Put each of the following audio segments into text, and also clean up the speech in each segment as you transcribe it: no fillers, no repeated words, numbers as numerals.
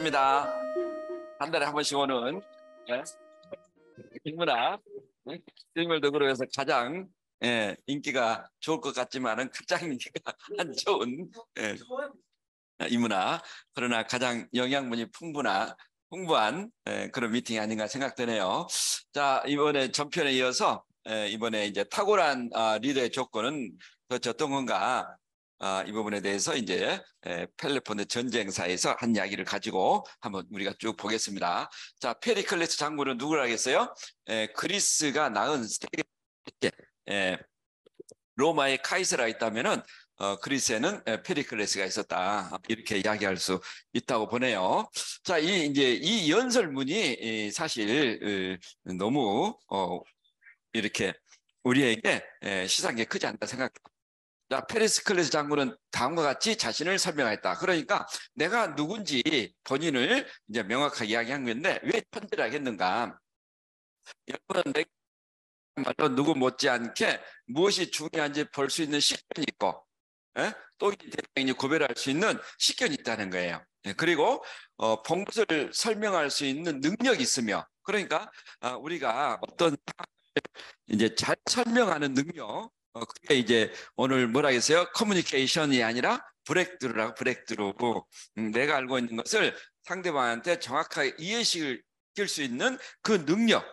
반갑습니다. 한 달에 한 번씩 오는 인문학 실물 덕으로 해서 가장 인기가 좋을 것 같지만은 가장 인기가 안 좋은 인문학, 그러나 가장 영양분이 풍부한 그런 미팅이 아닌가 생각되네요. 자, 이번에 전편에 이어서 이번에 이제 탁월한 리더의 조건은 도대체 어떤 건가? 이 부분에 대해서 이제 펠로폰네 전쟁사에서 한 이야기를 가지고 한번 우리가 쭉 보겠습니다. 자, 페리클레스 장군은 누구를 알겠어요? 그리스가 낳은 세계 로마의 카이사르가 있다면은 그리스에는 페리클레스가 있었다, 이렇게 이야기할 수 있다고 보네요. 자, 이 연설문이 사실 너무 이렇게 우리에게 시사한 크지 않다 생각합니다. 자, 페리스클레스 장군은 다음과 같이 자신을 설명했다. 그러니까 내가 누군지 본인을 이제 명확하게 이야기한 건데, 왜 편지를 하겠는가? 여러분은 내가 누구 못지않게 무엇이 중요한지 볼 수 있는 식견이 있고, 또 대장이 구별할 수 있는 식견이 있다는 거예요. 그리고 본 것을 설명할 수 있는 능력이 있으며, 그러니까 우리가 어떤 이제 잘 설명하는 능력, 그게 이제 오늘 뭐라 했어요? 커뮤니케이션이 아니라 브렉드루라고. 내가 알고 있는 것을 상대방한테 정확하게 이해식을 시킬 수 있는 그 능력.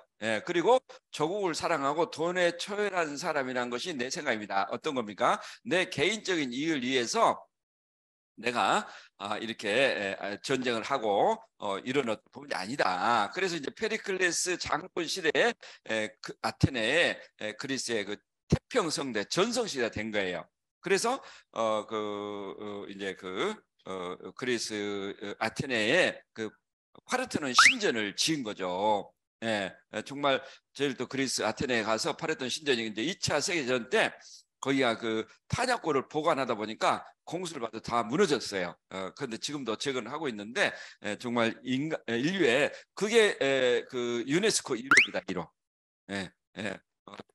그리고 조국을 사랑하고 돈에 초월한 사람이라는 것이 내 생각입니다. 어떤 겁니까? 내 개인적인 이익을 위해서 내가 이렇게 전쟁을 하고 이런 어떤 부분이 아니다. 그래서 이제 페리클레스 장군 시대에 아테네의 그리스의 그 태평성대 전성시대가 된 거예요. 그래서 이제 그리스 아테네에 그 파르테논 신전을 지은 거죠. 정말 저희 또 그리스 아테네에 가서 파르테논 신전이 이제 2차 세계대전 때 거기가 그 탄약고를 보관하다 보니까 공수를 받아 다 무너졌어요. 그런데 지금도 재건을 하고 있는데 정말 인류의 그게 그 유네스코 1호입니다. 1호.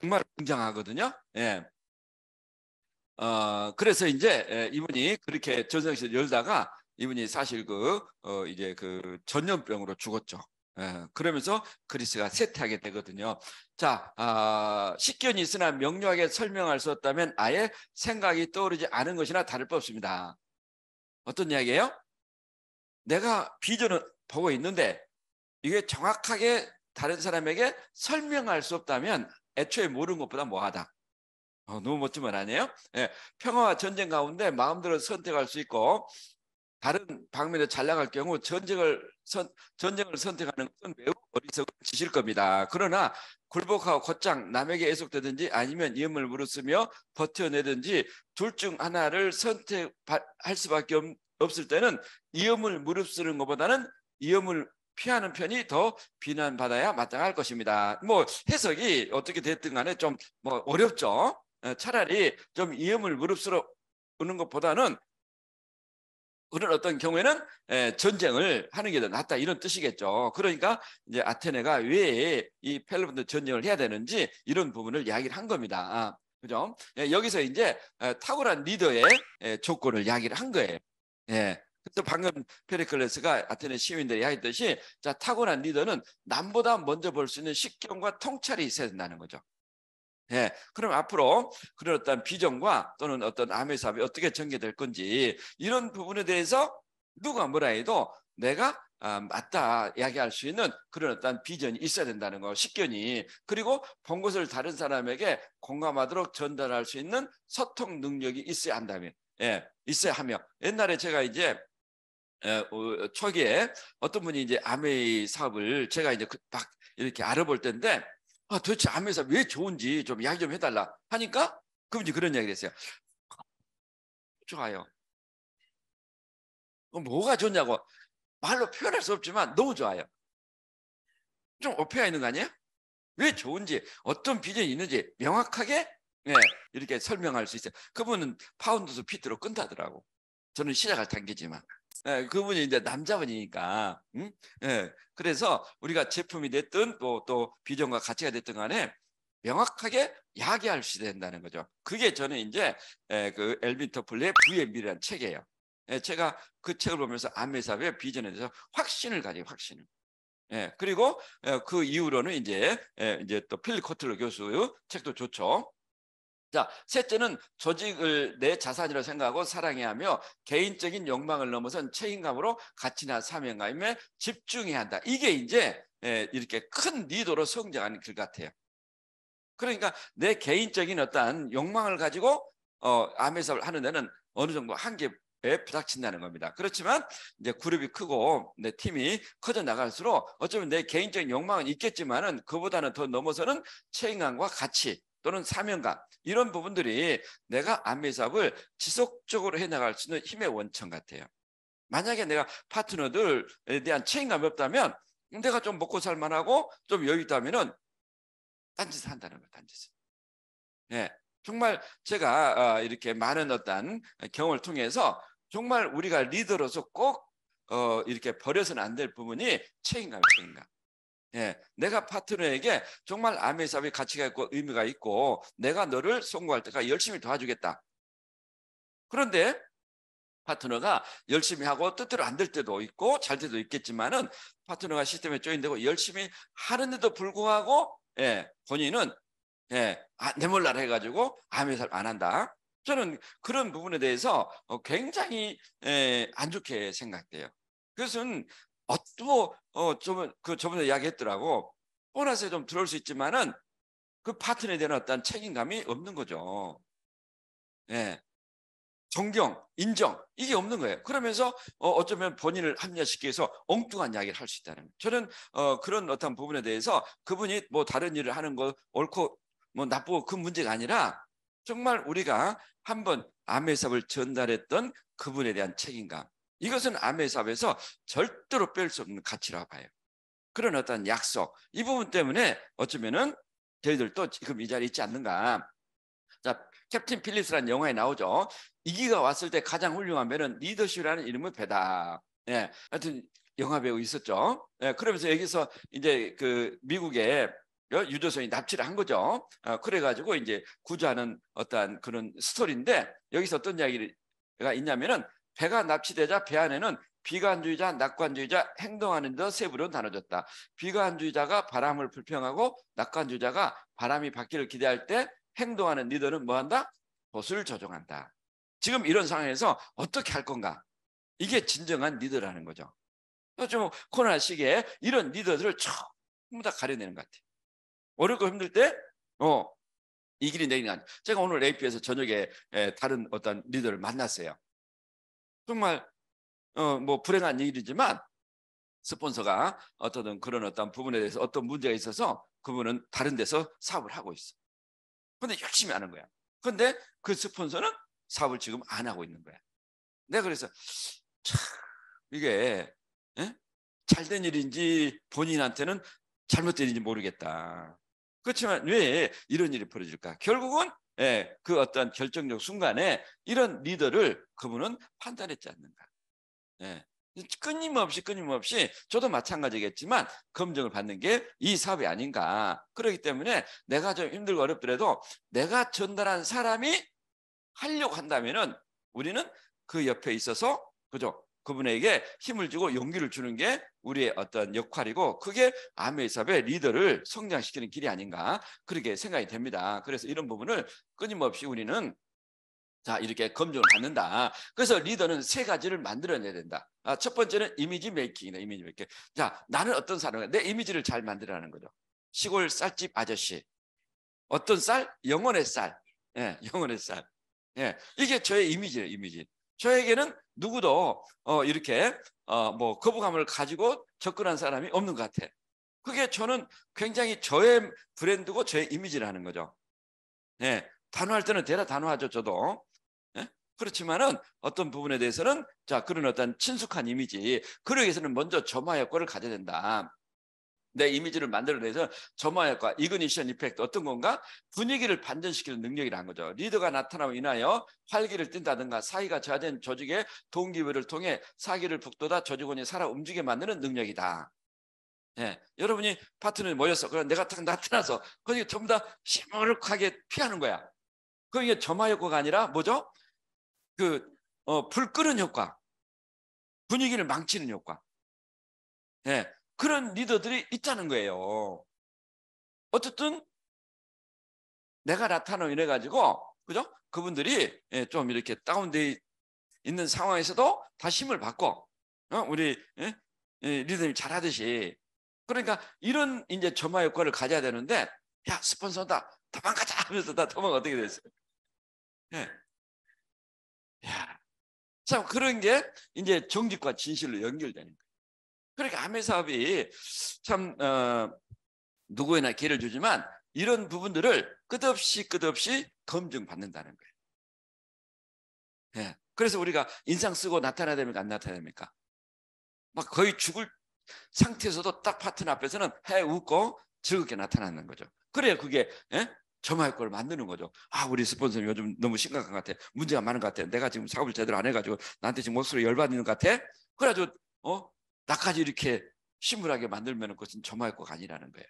정말 굉장하거든요. 그래서 이제 이분이 그렇게 전성시를 열다가 이분이 사실 이제 그 전염병으로 죽었죠. 그러면서 그리스가 쇠퇴하게 되거든요. 자, 식견이 있으나 명료하게 설명할 수 없다면 아예 생각이 떠오르지 않은 것이나 다를 바 없습니다. 어떤 이야기예요? 내가 비전을 보고 있는데 이게 정확하게 다른 사람에게 설명할 수 없다면 애초에 모르는 것보다 뭐하다. 너무 멋진 말 아니에요? 평화와 전쟁 가운데 마음대로 선택할 수 있고 다른 방면에 잘 나갈 경우 전쟁을 선택하는 것은 매우 어리석은 짓일 겁니다. 그러나 굴복하고 곧장 남에게 애속되든지 아니면 위험을 무릅쓰며 버텨내든지 둘 중 하나를 선택할 수밖에 없을 때는 위험을 무릅쓰는 것보다는 위험을 피하는 편이 더 비난받아야 마땅할 것입니다. 뭐 해석이 어떻게 됐든 간에 좀 뭐 어렵죠. 차라리 좀 위험을 무릅쓰는 것보다는 그런 어떤 경우에는 전쟁을 하는 게 더 낫다, 이런 뜻이겠죠. 그러니까 이제 아테네가 왜 이 펠로폰네 전쟁을 해야 되는지 이런 부분을 이야기를 한 겁니다. 그죠? 여기서 이제 탁월한 리더의 조건을 이야기를 한 거예요. 그래서 방금 페리클레스가 아테네 시민들이 이야기했듯이, 자, 탁월한 리더는 남보다 먼저 볼 수 있는 식견과 통찰이 있어야 된다는 거죠. 그럼 앞으로 그런 어떤 비전과 또는 어떤 암의 사업이 어떻게 전개될 건지 이런 부분에 대해서 누가 뭐라 해도 내가 맞다 이야기할 수 있는 그런 어떤 비전이 있어야 된다는 거, 식견이. 그리고 본 것을 다른 사람에게 공감하도록 전달할 수 있는 소통 능력이 있어야 한다면, 있어야 하며, 옛날에 제가 이제 초기에 어떤 분이 이제 아메이 사업을 제가 이제 막 이렇게 알아볼 때인데, 도대체 아메이 사업 왜 좋은지 좀 이야기 좀 해달라 하니까 그분이 그런 이야기를 했어요. 좋아요. 뭐가 좋냐고 말로 표현할 수 없지만 너무 좋아요. 좀 오페가 있는 거 아니에요? 왜 좋은지, 어떤 비전이 있는지 명확하게 이렇게 설명할 수 있어요. 그분은 파운드스 피트로 끝나더라고. 저는 시작할 단계지만. 그분이 이제 남자분이니까. 응? 그래서 우리가 제품이 됐든 또 비전과 가치가 됐든 간에 명확하게 이야기할 수 있어야 된다는 거죠. 그게 저는 이제 그 엘빈 터플리의 부의 미래라는 책이에요. 제가 그 책을 보면서 아메사의 비전에 대해서 확신을 가지고 확신을. 그리고 그 이후로는 이제 또 필립 코틀러 교수 책도 좋죠. 자, 셋째는 조직을 내 자산이라고 생각하고 사랑해야 하며 개인적인 욕망을 넘어선 책임감으로 가치나 사명감에 집중해야 한다. 이게 이제 이렇게 큰 리더로 성장하는 길 같아요. 그러니까 내 개인적인 어떤 욕망을 가지고 아메사를 하는 데는 어느 정도 한계에 부닥친다는 겁니다. 그렇지만 이제 그룹이 크고 내 팀이 커져 나갈수록 어쩌면 내 개인적인 욕망은 있겠지만은 그보다는 더 넘어서는 책임감과 가치 또는 사명감, 이런 부분들이 내가 아메사업을 지속적으로 해나갈 수 있는 힘의 원천 같아요. 만약에 내가 파트너들에 대한 책임감이 없다면, 내가 좀 먹고 살만하고 좀 여유 있다면은 딴짓을 한다는 거예요. 딴짓을. 정말 제가 이렇게 많은 어떤 경험을 통해서 정말 우리가 리더로서 꼭 이렇게 버려서는 안 될 부분이 책임감이에요. 책임감. 내가 파트너에게 정말 아메사업의 가치가 있고 의미가 있고 내가 너를 성공할 때까지 열심히 도와주겠다. 그런데 파트너가 열심히 하고 뜻대로 안 될 때도 있고 잘 때도 있겠지만은 파트너가 시스템에 조인되고 열심히 하는데도 불구하고 본인은 내 몰라라 해가지고 아메사업 안 한다. 저는 그런 부분에 대해서 굉장히 안 좋게 생각돼요. 그것은 저번에 이야기했더라고. 보너스에 좀 들어올 수 있지만은 그 파트너에 대한 어떤 책임감이 없는 거죠. 존경, 인정, 이게 없는 거예요. 그러면서 어쩌면 본인을 합리화시키기 위해서 엉뚱한 이야기를 할 수 있다는 거예요. 저는 그런 어떤 부분에 대해서 그분이 뭐 다른 일을 하는 거 옳고 뭐 나쁘고 그 문제가 아니라 정말 우리가 한번 아메사업을 전달했던 그분에 대한 책임감, 이것은 아메사업에서 절대로 뺄 수 없는 가치라고 봐요. 그런 어떤 약속, 이 부분 때문에 어쩌면은 저희들도 지금 이 자리에 있지 않는가. 자, 캡틴 필립스라는 영화에 나오죠. 이기가 왔을 때 가장 훌륭한 배는 리더십이라는 이름의 배다. 하여튼 영화 배우 있었죠. 그러면서 여기서 이제 그 미국의 유조선이 납치를 한 거죠. 그래가지고 이제 구조하는 어떤 그런 스토리인데, 여기서 어떤 이야기가 있냐면은 배가 납치되자 배 안에는 비관주의자, 낙관주의자, 행동하는 데 세부로 나눠졌다. 비관주의자가 바람을 불평하고 낙관주의자가 바람이 받기를 기대할 때 행동하는 리더는 뭐한다? 보수를 조종한다. 지금 이런 상황에서 어떻게 할 건가? 이게 진정한 리더라는 거죠. 좀 코로나 시기에 이런 리더들을 전부 다 가려내는 것 같아요. 어렵고 힘들 때 이 길이 내 길이 아니야. 제가 오늘 AP에서 저녁에 다른 어떤 리더를 만났어요. 정말 뭐 불행한 일이지만 스폰서가 그런 어떤 부분에 대해서 어떤 문제가 있어서 그분은 다른 데서 사업을 하고 있어. 근데 열심히 하는 거야. 근데 그 스폰서는 사업을 지금 안 하고 있는 거야. 내가 그래서 참 이게 잘된 일인지 본인한테는 잘못된 일인지 모르겠다. 그렇지만 왜 이런 일이 벌어질까? 결국은 그 어떤 결정적 순간에 이런 리더를 그분은 판단했지 않는가. 끊임없이 저도 마찬가지겠지만 검증을 받는 게 이 사업이 아닌가. 그렇기 때문에 내가 좀 힘들고 어렵더라도 내가 전달한 사람이 하려고 한다면은 우리는 그 옆에 있어서 그분에게 힘을 주고 용기를 주는 게 우리의 어떤 역할이고, 그게 아메사업의 리더를 성장시키는 길이 아닌가, 그렇게 생각이 됩니다. 그래서 이런 부분을 끊임없이 우리는 이렇게 검증을 받는다. 그래서 리더는 세 가지를 만들어내야 된다. 첫 번째는 이미지 메이킹이다. 이미지 메이킹. 나는 어떤 사람인가? 내 이미지를 잘 만들어라는 거죠. 시골 쌀집 아저씨. 어떤 쌀? 영혼의 쌀. 영혼의 쌀. 이게 저의 이미지예요. 이미지. 저에게는 누구도 이렇게 뭐 거부감을 가지고 접근한 사람이 없는 것 같아. 그게 저는 굉장히 저의 브랜드고 저의 이미지라는 거죠. 단호할 때는 대라 단호하죠. 저도. 그렇지만은 어떤 부분에 대해서는 그런 어떤 친숙한 이미지, 그러기 위해서는 먼저 점화 효과를 가져야 된다. 내 이미지를 만들어내서 점화 효과, 이그니션 이펙트, 어떤 건가? 분위기를 반전시키는 능력이라는 거죠. 리더가 나타남으로 인하여 활기를 띈다든가 사이가 저하된 조직의 동기부여를 통해 사기를 북돋아 조직원이 살아 움직이게 만드는 능력이다. 여러분이 파트너에 모였어. 그럼 내가 딱 나타나서 거기 전부 다 시무룩하게 피하는 거야. 그게 점화 효과가 아니라 뭐죠? 불 끄는 효과. 분위기를 망치는 효과. 예, 그런 리더들이 있다는 거예요. 어쨌든 내가 나타나고 이래 가지고, 그죠? 그분들이 좀 이렇게 다운돼 있는 상황에서도 다시 힘을 받고, 우리 리더님 잘하듯이. 그러니까 이런 이제 점화 효과를 가져야 되는데, 야 스폰서다 도망가자 하면서 다 도망가. 어떻게 됐어요? 예. 야, 참 그런 게 이제 정직과 진실로 연결되는 거예요. 그러니까 아메 사업이 참 누구에나 기회를 주지만 이런 부분들을 끝없이 검증받는다는 거예요. 예. 그래서 우리가 인상 쓰고 나타나야 됩니까? 안 나타나야 됩니까? 막 거의 죽을 상태에서도 딱 파트너 앞에서는 해 웃고 즐겁게 나타나는 거죠. 그래야 그게 점화할 걸 만드는 거죠. 아, 우리 스폰서님 요즘 너무 심각한 것 같아. 문제가 많은 것 같아. 내가 지금 사업을 제대로 안 해가지고 나한테 지금 목소리 열받는 것 같아. 그래가지고 나까지 이렇게 심플하게 만들면 그것은 점화할 거가 아니라는 거예요.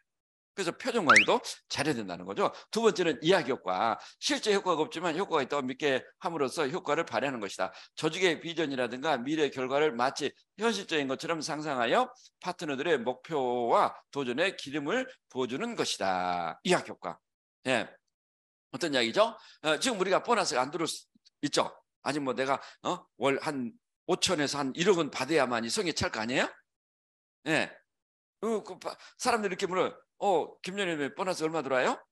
그래서 표정 관리도 잘해야 된다는 거죠. 두 번째는 이야기 효과. 실제 효과가 없지만 효과가 있다고 믿게 함으로써 효과를 발휘하는 것이다. 조직의 비전이라든가 미래 결과를 마치 현실적인 것처럼 상상하여 파트너들의 목표와 도전에 기름을 부어주는 것이다. 이야기 효과. 예. 어떤 이야기죠? 지금 우리가 보너스가 안 들어있죠? 아직 뭐 내가 월 한 5천에서 한 1억은 받아야만이 성에 찰 거 아니에요? 예. 사람들이 이렇게 물어요. 김연희님 보너스 얼마 들어와요?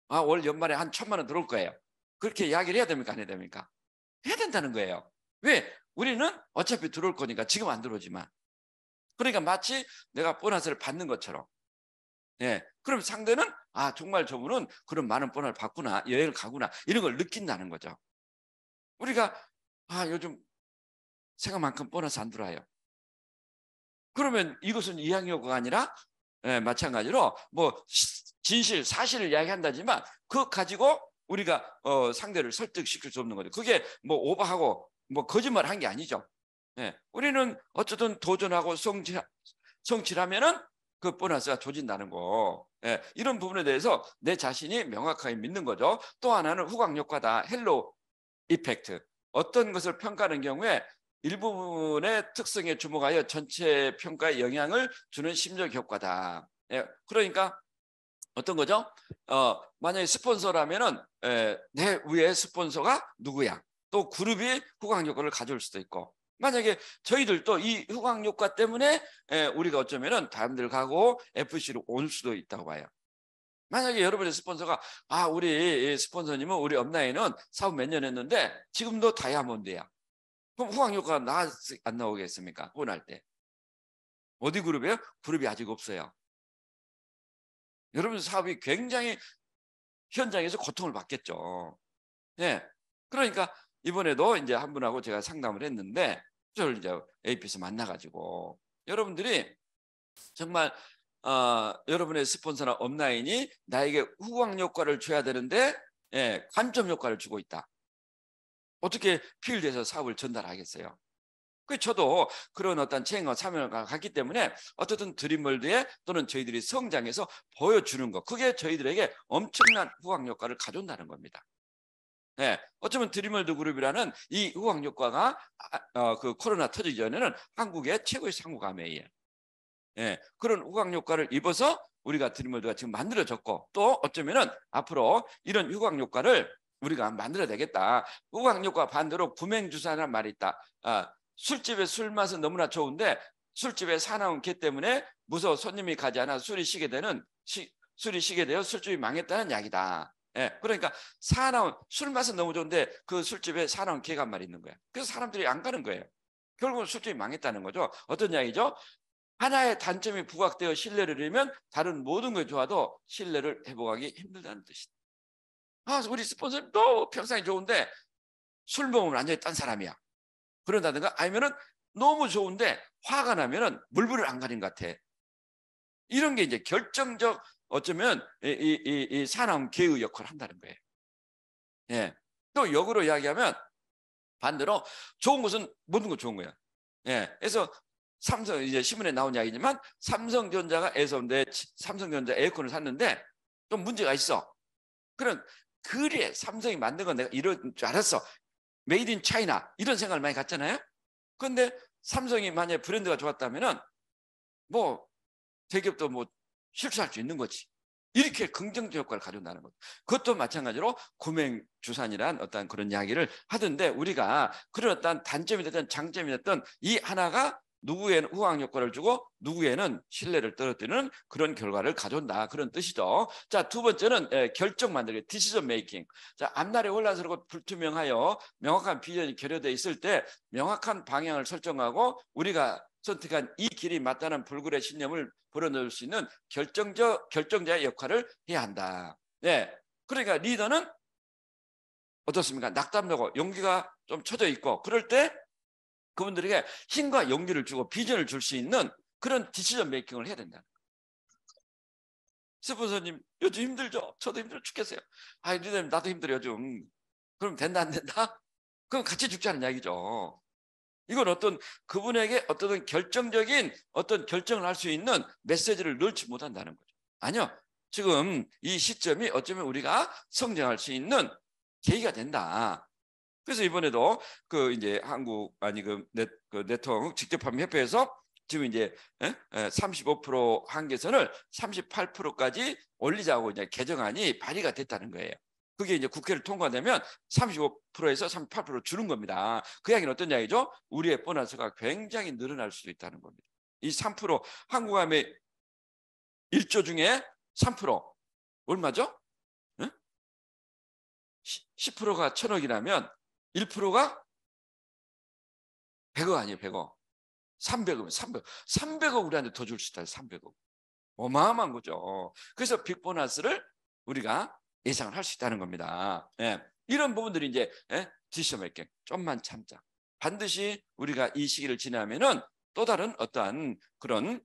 아, 월 연말에 한 1,000만 원 들어올 거예요. 그렇게 이야기를 해야 됩니까? 안 해야 됩니까? 해야 된다는 거예요. 왜? 우리는 어차피 들어올 거니까 지금 안 들어오지만. 그러니까 마치 내가 보너스를 받는 것처럼. 예. 그럼 상대는 정말 저분은 그런 많은 보너스를 받구나. 여행을 가구나. 이런 걸 느낀다는 거죠. 우리가 요즘 생각만큼 보너스 안 들어와요. 그러면 이것은 이양효과가 아니라 마찬가지로 뭐 진실, 사실을 이야기한다지만 그거 가지고 우리가 상대를 설득시킬 수 없는 거죠. 그게 뭐 오버하고 뭐 거짓말 한 게 아니죠. 우리는 어쨌든 도전하고 성취하면은 그 보너스가 조진다는 거. 이런 부분에 대해서 내 자신이 명확하게 믿는 거죠. 또 하나는 후광 효과다. 헬로 이펙트. 어떤 것을 평가하는 경우에 일부분의 특성에 주목하여 전체 평가에 영향을 주는 심리적 효과다. 그러니까 어떤 거죠? 만약에 스폰서라면은 내 위에 스폰서가 누구야? 또 그룹이 후광 효과를 가져올 수도 있고, 만약에 저희들도 이 후광 효과 때문에 우리가 어쩌면은 다른 데 가고 FC로 올 수도 있다고 봐요. 만약에 여러분의 스폰서가 우리 스폰서님은 우리 업라인은 사업 몇 년 했는데 지금도 다이아몬드야. 그럼 후광 효과가 안 나오겠습니까? 혼할 때. 어디 그룹이에요? 그룹이 아직 없어요. 여러분 사업이 굉장히 현장에서 고통을 받겠죠. 예. 그러니까 이번에도 이제 한 분하고 제가 상담을 했는데 저를 이제 AP에서 만나가지고 여러분들이 정말 여러분의 스폰서나 업라인이 나에게 후광 효과를 줘야 되는데 관점 효과를 주고 있다. 어떻게 필드에서 사업을 전달하겠어요? 저도 그런 어떤 체험과 참여를 갔기 때문에 어쨌든 드림월드에 또는 저희들이 성장해서 보여주는 것, 그게 저희들에게 엄청난 후광 효과를 가져온다는 겁니다. 어쩌면 드림월드 그룹이라는 이 후광 효과가 그 코로나 터지기 전에는 한국의 최고의 상호 가매예요. 그런 후광 효과를 입어서 우리가 드림월드가 지금 만들어졌고, 또 어쩌면은 앞으로 이런 후광 효과를 우리가 만들어야 되겠다. 후광 효과 반대로 구맹주사라는 말이 있다. 술집의 술 맛은 너무나 좋은데 술집에 사나운 개 때문에 무서워 손님이 가지 않아 술이 식게 되어 술집이 망했다는 이야기다. 그러니까 사나운 술 맛은 너무 좋은데 그 술집에 사나운 개가 한 마리 있는 거야. 그래서 사람들이 안 가는 거예요. 결국은 술집이 망했다는 거죠. 어떤 이야기죠? 하나의 단점이 부각되어 신뢰를 잃으면 다른 모든 것이 좋아도 신뢰를 회복하기 힘들다는 뜻이다. 우리 스폰서도 평상이 좋은데 술 먹으면 완전히 딴 사람이야. 그런다든가 아니면은 너무 좋은데 화가 나면은 물불을 안 가린 것 같아. 이런 게 이제 결정적 어쩌면 이 사나운 개의 역할을 한다는 거예요. 또 역으로 이야기하면 반대로 좋은 것은 모든 건 좋은 거야. 그래서 삼성 이제 신문에 나온 이야기지만 삼성전자가 삼성전자 에어컨을 샀는데 좀 문제가 있어. 그럼 그래 삼성이 만든 건 내가 이럴 줄 알았어. 메이드 인 차이나 이런 생각을 많이 갖잖아요. 그런데 삼성이 만약에 브랜드가 좋았다면은 뭐 대기업도 뭐 실수할 수 있는 거지. 이렇게 긍정적 효과를 가져온다는 거죠. 그것도 마찬가지로 구맹주산이란 어떤 그런 이야기를 하던데, 우리가 그런 어떤 단점이 됐든 장점이 됐든 이 하나가 누구에는 우왕 효과를 주고 누구에는 신뢰를 떨어뜨리는 그런 결과를 가져온다, 그런 뜻이죠. 자, 두 번째는 결정 만들기, 디시전 메이킹. 자, 앞날에 혼란스럽고 불투명하여 명확한 비전이 결여되어 있을 때 명확한 방향을 설정하고 우리가 선택한 이 길이 맞다는 불굴의 신념을 불어넣을 수 있는 결정자의 역할을 해야 한다. 네. 그러니까 리더는 어떻습니까? 낙담되고 용기가 좀 처져 있고, 그럴 때 그분들에게 힘과 용기를 주고 비전을 줄 수 있는 그런 디시전 메이킹을 해야 된다. 스폰서님, 요즘 힘들죠? 저도 힘들어 죽겠어요. 아, 리더님, 나도 힘들어요, 요즘. 그럼 된다, 안 된다? 그럼 같이 죽자는 이야기죠. 이건 어떤 그분에게 어떤 결정적인 어떤 결정을 할 수 있는 메시지를 넣지 못한다는 거죠. 아니요. 지금 이 시점이 어쩌면 우리가 성장할 수 있는 계기가 된다. 그래서 이번에도 그 이제 한국 그 네트워크 직접판매협회에서 지금 이제 35% 한계선을 38%까지 올리자고 이제 개정안이 발의가 됐다는 거예요. 그게 이제 국회를 통과되면 35%에서 38% 주는 겁니다. 그 이야기는 어떤 이야기죠? 우리의 보너스가 굉장히 늘어날 수도 있다는 겁니다. 이 3% 한국함의 1조 중에 3% 얼마죠? 10%가 1,000억이라면 1%가 100억 아니에요, 100억. 300억, 300억 우리한테 더 줄 수 있다, 300억. 어마어마한 거죠. 그래서 빅보너스를 우리가 예상을 할 수 있다는 겁니다. 예. 이런 부분들이 이제 디시전 메이킹, 좀만 참자. 반드시 우리가 이 시기를 지나면은 또 다른 어떠한 그런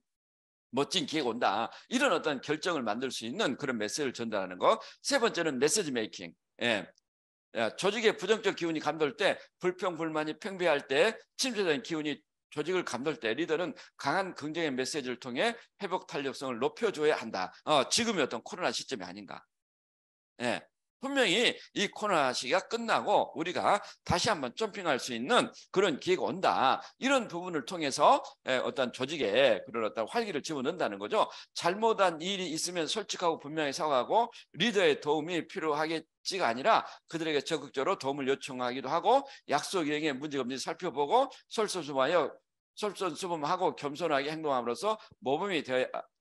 멋진 기회가 온다. 이런 어떤 결정을 만들 수 있는 그런 메시지를 전달하는 거. 세 번째는 메시지 메이킹. 예. 조직의 부정적 기운이 감돌 때, 불평 불만이 팽배할 때, 침체적인 기운이 조직을 감돌 때 리더는 강한 긍정의 메시지를 통해 회복 탄력성을 높여줘야 한다. 지금의 어떤 코로나 시점이 아닌가. 예. 분명히 이 코로나 시기가 끝나고 우리가 다시 한번 점핑할 수 있는 그런 기회가 온다. 이런 부분을 통해서 어떤 조직에 그런 어떤 활기를 집어넣는다는 거죠. 잘못한 일이 있으면 솔직하고 분명히 사과하고 리더의 도움이 필요하겠지가 아니라 그들에게 적극적으로 도움을 요청하기도 하고 약속 이행에 문제가 없는지 살펴보고 솔선수범하고 겸손하게 행동함으로써 모범이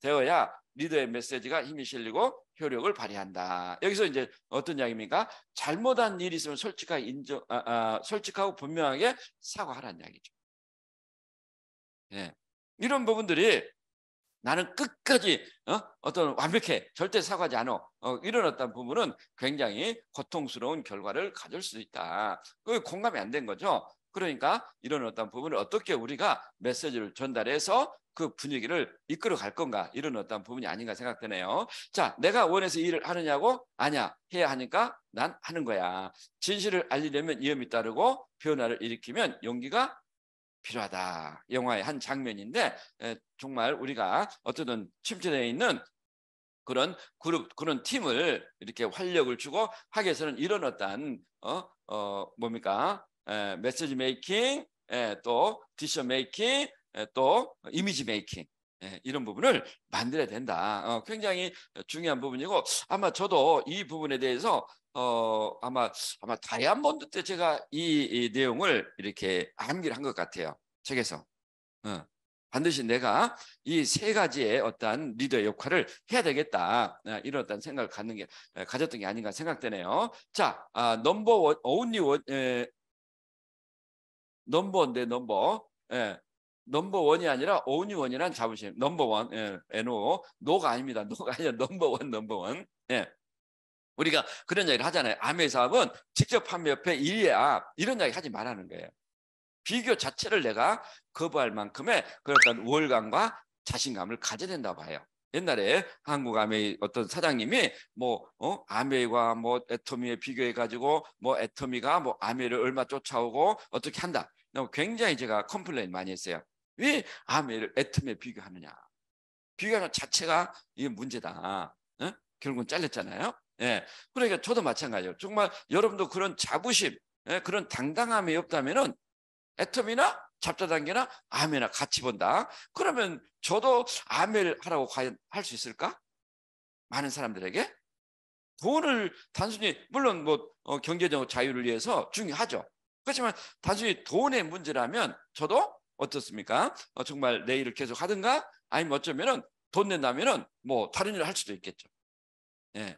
되어야 리더의 메시지가 힘이 실리고 효력을 발휘한다. 여기서 이제 어떤 이야기입니까? 잘못한 일이 있으면 솔직하고 분명하게 사과하라는 이야기죠. 예. 이런 부분들이 나는 끝까지 어떤 완벽해, 절대 사과하지 않아, 이런 어떤 부분은 굉장히 고통스러운 결과를 가질 수 있다. 그게 공감이 안 된 거죠. 그러니까 이런 어떤 부분을 어떻게 우리가 메시지를 전달해서 그 분위기를 이끌어 갈 건가, 이런 어떤 부분이 아닌가 생각되네요. 자, 내가 원해서 일을 하느냐고? 아니야, 해야 하니까 난 하는 거야. 진실을 알리려면 위험이 따르고 변화를 일으키면 용기가 필요하다. 영화의 한 장면인데 정말 우리가 어쨌든 침체되어 있는 그런 그룹, 그런 팀을 이렇게 활력을 주고 하기 위해서는 이런 어떤 뭡니까? 메시지 메이킹, 또 디시전 메이킹, 또 이미지 메이킹, 이런 부분을 만들어야 된다. 굉장히 중요한 부분이고, 아마 저도 이 부분에 대해서 아마 다이아몬드 때 제가 이 내용을 이렇게 암기를 한 것 같아요, 책에서. 반드시 내가 이 세 가지의 어떤 리더의 역할을 해야 되겠다, 이런 어떤 생각을 가졌던 게 아닌가 생각되네요. 자, 넘버원, only 원, 넘버인데 넘버원이 아니라 only원이란 자부심. 넘버원, NO, 노가 아닙니다. 노가 아니라 넘버원. 예. 우리가 그런 얘기를 하잖아요. 아메 사업은 직접 판매협회 1위야, 이런 이야기 하지 말라는 거예요. 비교 자체를 내가 거부할 만큼의 그런 우월감과 자신감을 가져야 된다고 봐요. 옛날에 한국 아메이 어떤 사장님이 아메이와 애터미에 비교해 가지고 애터미가 아메이를 얼마 쫓아오고 어떻게 한다. 굉장히 제가 컴플레인 많이 했어요. 왜 아메이를 애터미에 비교하느냐. 비교하는 자체가 이게 문제다. 결국은 잘렸잖아요. 예. 그러니까 저도 마찬가지예요. 정말 여러분도 그런 자부심, 그런 당당함이 없다면은 애터미나 잡자당겨나 아멘이나 같이 본다. 그러면 저도 아멘 하라고 과연 할 수 있을까? 많은 사람들에게 돈을 단순히 물론 뭐 경제적 자유를 위해서 중요하죠. 그렇지만 단순히 돈의 문제라면 저도 어떻습니까? 정말 내 일을 계속 하든가 아니면 어쩌면은 돈 낸다면은 뭐 다른 일을 할 수도 있겠죠. 예.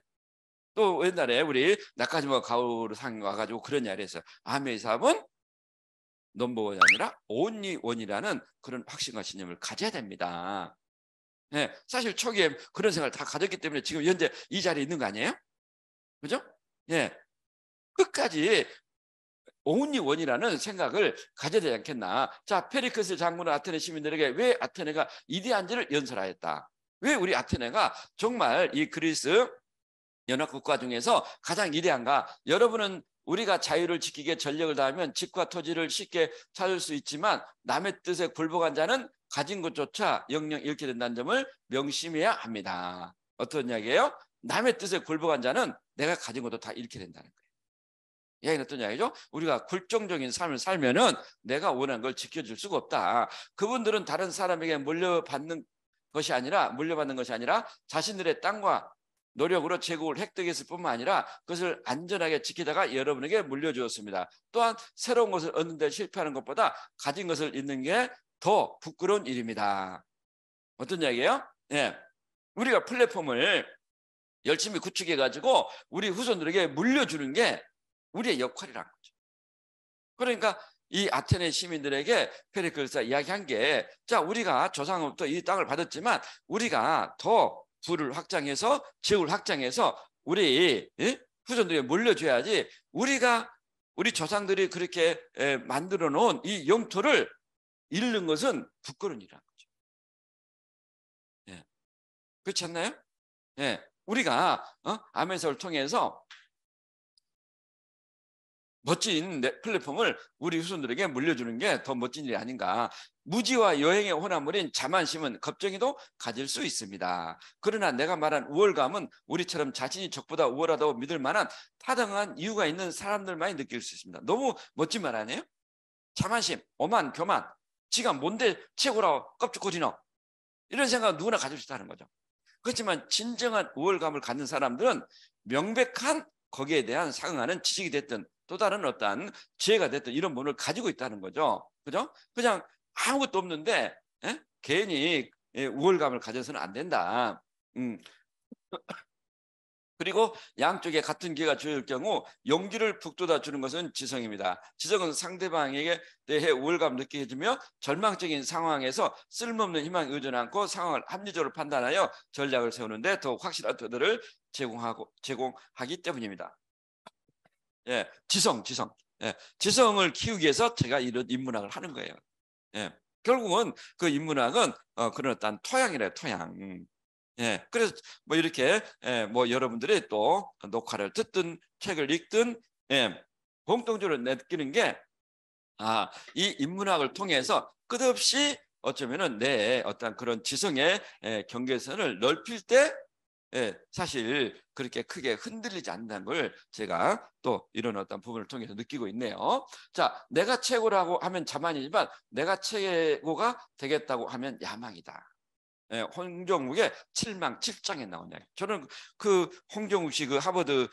또 옛날에 우리 나까지마 가오르 상 와가지고 그런 이야기를 했어요. 아메이 사업은 넘버원이 아니라 온리 원이라는 그런 확신과 신념을 가져야 됩니다. 예, 사실 초기에 그런 생각을 다 가졌기 때문에 지금 현재 이 자리에 있는 거 아니에요? 그죠? 예, 끝까지 온리 원이라는 생각을 가져야 되지 않겠나. 자, 페리크스 장군은 아테네 시민들에게 왜 아테네가 이대한지를 연설하였다. 왜 우리 아테네가 정말 이 그리스 연합국가 중에서 가장 위대한가? 여러분은 우리가 자유를 지키기에 전력을 다하면 집과 토지를 쉽게 찾을 수 있지만 남의 뜻에 굴복한 자는 가진 것조차 영영 잃게 된다는 점을 명심해야 합니다. 어떤 이야기예요? 남의 뜻에 굴복한 자는 내가 가진 것도 다 잃게 된다는 거예요. 이야기는 어떤 이야기죠? 우리가 굴종적인 삶을 살면은 내가 원하는 걸 지켜줄 수가 없다. 그분들은 다른 사람에게 물려받는 것이 아니라 자신들의 땅과 노력으로 제국을 획득했을 뿐만 아니라 그것을 안전하게 지키다가 여러분에게 물려주었습니다. 또한 새로운 것을 얻는 데 실패하는 것보다 가진 것을 잃는 게 더 부끄러운 일입니다. 어떤 이야기예요? 예, 우리가 플랫폼을 열심히 구축해가지고 우리 후손들에게 물려주는 게 우리의 역할이라는 거죠. 그러니까 이 아테네 시민들에게 페리클스가 이야기한 게, 자, 우리가 조상으로부터 이 땅을 받았지만 우리가 더 부를 확장해서 제국을 확장해서 우리 후손들에게 물려줘야지, 우리 조상들이 그렇게 만들어 놓은 이 영토를 잃는 것은 부끄러운 일이라는 거죠. 예. 그렇지 않나요? 예. 우리가 아멘서를 통해서 멋진 플랫폼을 우리 후손들에게 물려주는 게 더 멋진 일이 아닌가. 무지와 여행의 호남물인 자만심은 겁쟁이도 가질 수 있습니다. 그러나 내가 말한 우월감은 우리처럼 자신이 적보다 우월하다고 믿을 만한 타당한 이유가 있는 사람들만이 느낄 수 있습니다. 너무 멋진 말 아니에요? 자만심, 오만, 교만, 지가 뭔데 최고라고 껍죽거리노, 이런 생각 누구나 가질 수 있다는 거죠. 그렇지만 진정한 우월감을 갖는 사람들은 명백한 거기에 대한 상응하는 지식이 됐든 또 다른 어떤 지혜가 됐든 이런 부분을 가지고 있다는 거죠. 그죠? 그냥 아무것도 없는데 괜히 우월감을 가져서는 안 된다. 그리고 양쪽에 같은 기회가 주어질 경우 용기를 북돋아 주는 것은 지성입니다. 지성은 상대방에게 대해 우월감 느끼게 해주며 절망적인 상황에서 쓸모없는 희망에 의존하지 않고 상황을 합리적으로 판단하여 전략을 세우는데 더 확실한 토대를 제공하기 때문입니다. 예, 지성. 예, 지성을 키우기 위해서 제가 이런 인문학을 하는 거예요. 예, 결국은 그 인문학은 그런 어떤 토양이래요, 토양. 예, 그래서 뭐 이렇게 뭐 여러분들이 또 녹화를 듣든 책을 읽든 공통적으로 느끼는 게, 이 인문학을 통해서 끝없이 어쩌면은 내 어떤 그런 지성의 경계선을 넓힐 때 사실 그렇게 크게 흔들리지 않는다는 걸 제가 또 이런 어떤 부분을 통해서 느끼고 있네요. 자, 내가 최고라고 하면 자만이지만 내가 최고가 되겠다고 하면 야망이다. 홍정욱의 7망7장에 나온 이야기. 저는 그 홍정욱 씨 그 하버드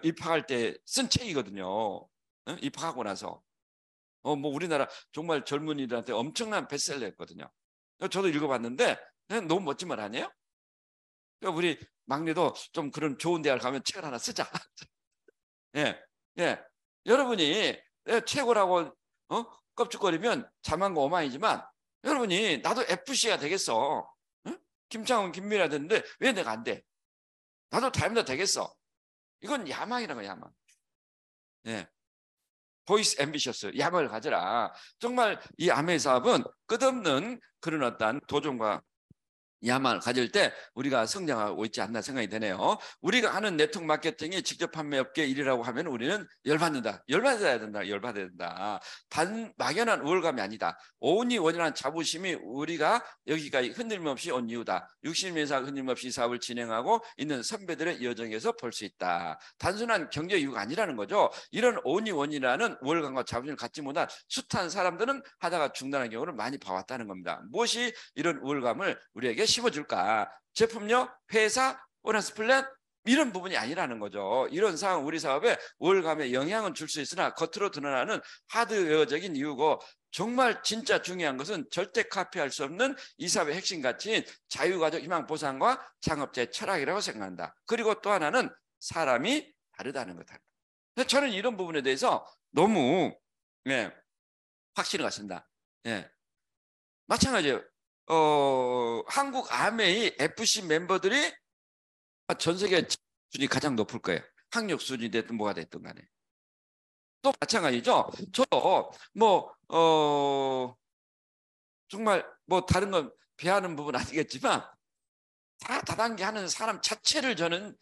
입학할 때 쓴 책이거든요. 입학하고 나서 뭐 우리나라 정말 젊은이들한테 엄청난 베스트셀러였거든요. 저도 읽어봤는데 너무 멋진 말 아니에요? 그러니까 우리 막내도 좀 그런 좋은 대학을 가면 책을 하나 쓰자. 예, 예. 여러분이 최고라고 껍죽거리면 자만과 오만이지만 여러분이 나도 FC가 되겠어. 김창훈, 김민아 됐는데 왜 내가 안 돼? 나도 다이아몬드 되겠어. 이건 야망이라는 거야, 야망. 예. 보이스 앰비셔스, 야망을 가져라. 정말 이 아메 사업은 끝없는 그런 어떤 도전과 야망을 가질 때 우리가 성장하고 있지 않나 생각이 되네요. 우리가 하는 네트워크 마케팅이 직접 판매 업계 일이라고 하면 우리는 열받는다. 열받아야 된다. 열받아야 된다. 단 막연한 우월감이 아니다. 온이 원이라는 자부심이 우리가 여기까지 흔들림없이 온 이유다. 60년 이상 흔들림없이 사업을 진행하고 있는 선배들의 여정에서 볼 수 있다. 단순한 경제 이유가 아니라는 거죠. 이런 온이 원이라는 우월감과 자부심을 갖지 못한 숱한 사람들은 하다가 중단한 경우를 많이 봐왔다는 겁니다. 무엇이 이런 우월감을 우리에게 심어줄까? 제품력, 회사, 보너스 플랜 이런 부분이 아니라는 거죠. 이런 상황 우리 사업에 우월감에 영향은 줄 수 있으나 겉으로 드러나는 하드웨어적인 이유고 정말 진짜 중요한 것은 절대 카피할 수 없는 이 사업의 핵심 가치인 자유가족 희망 보상과 창업자의 철학이라고 생각한다. 그리고 또 하나는 사람이 다르다는 거다. 저는 이런 부분에 대해서 너무 확신을 갖습니다. 마찬가지예요. 한국 아메이 FC 멤버들이 전 세계 수준이 가장 높을 거예요. 학력 수준이 됐든 뭐가 됐든 간에. 또 마찬가지죠. 저도 정말 다른 건 비하하는 부분 아니겠지만 다 다단계 하는 사람 자체를 저는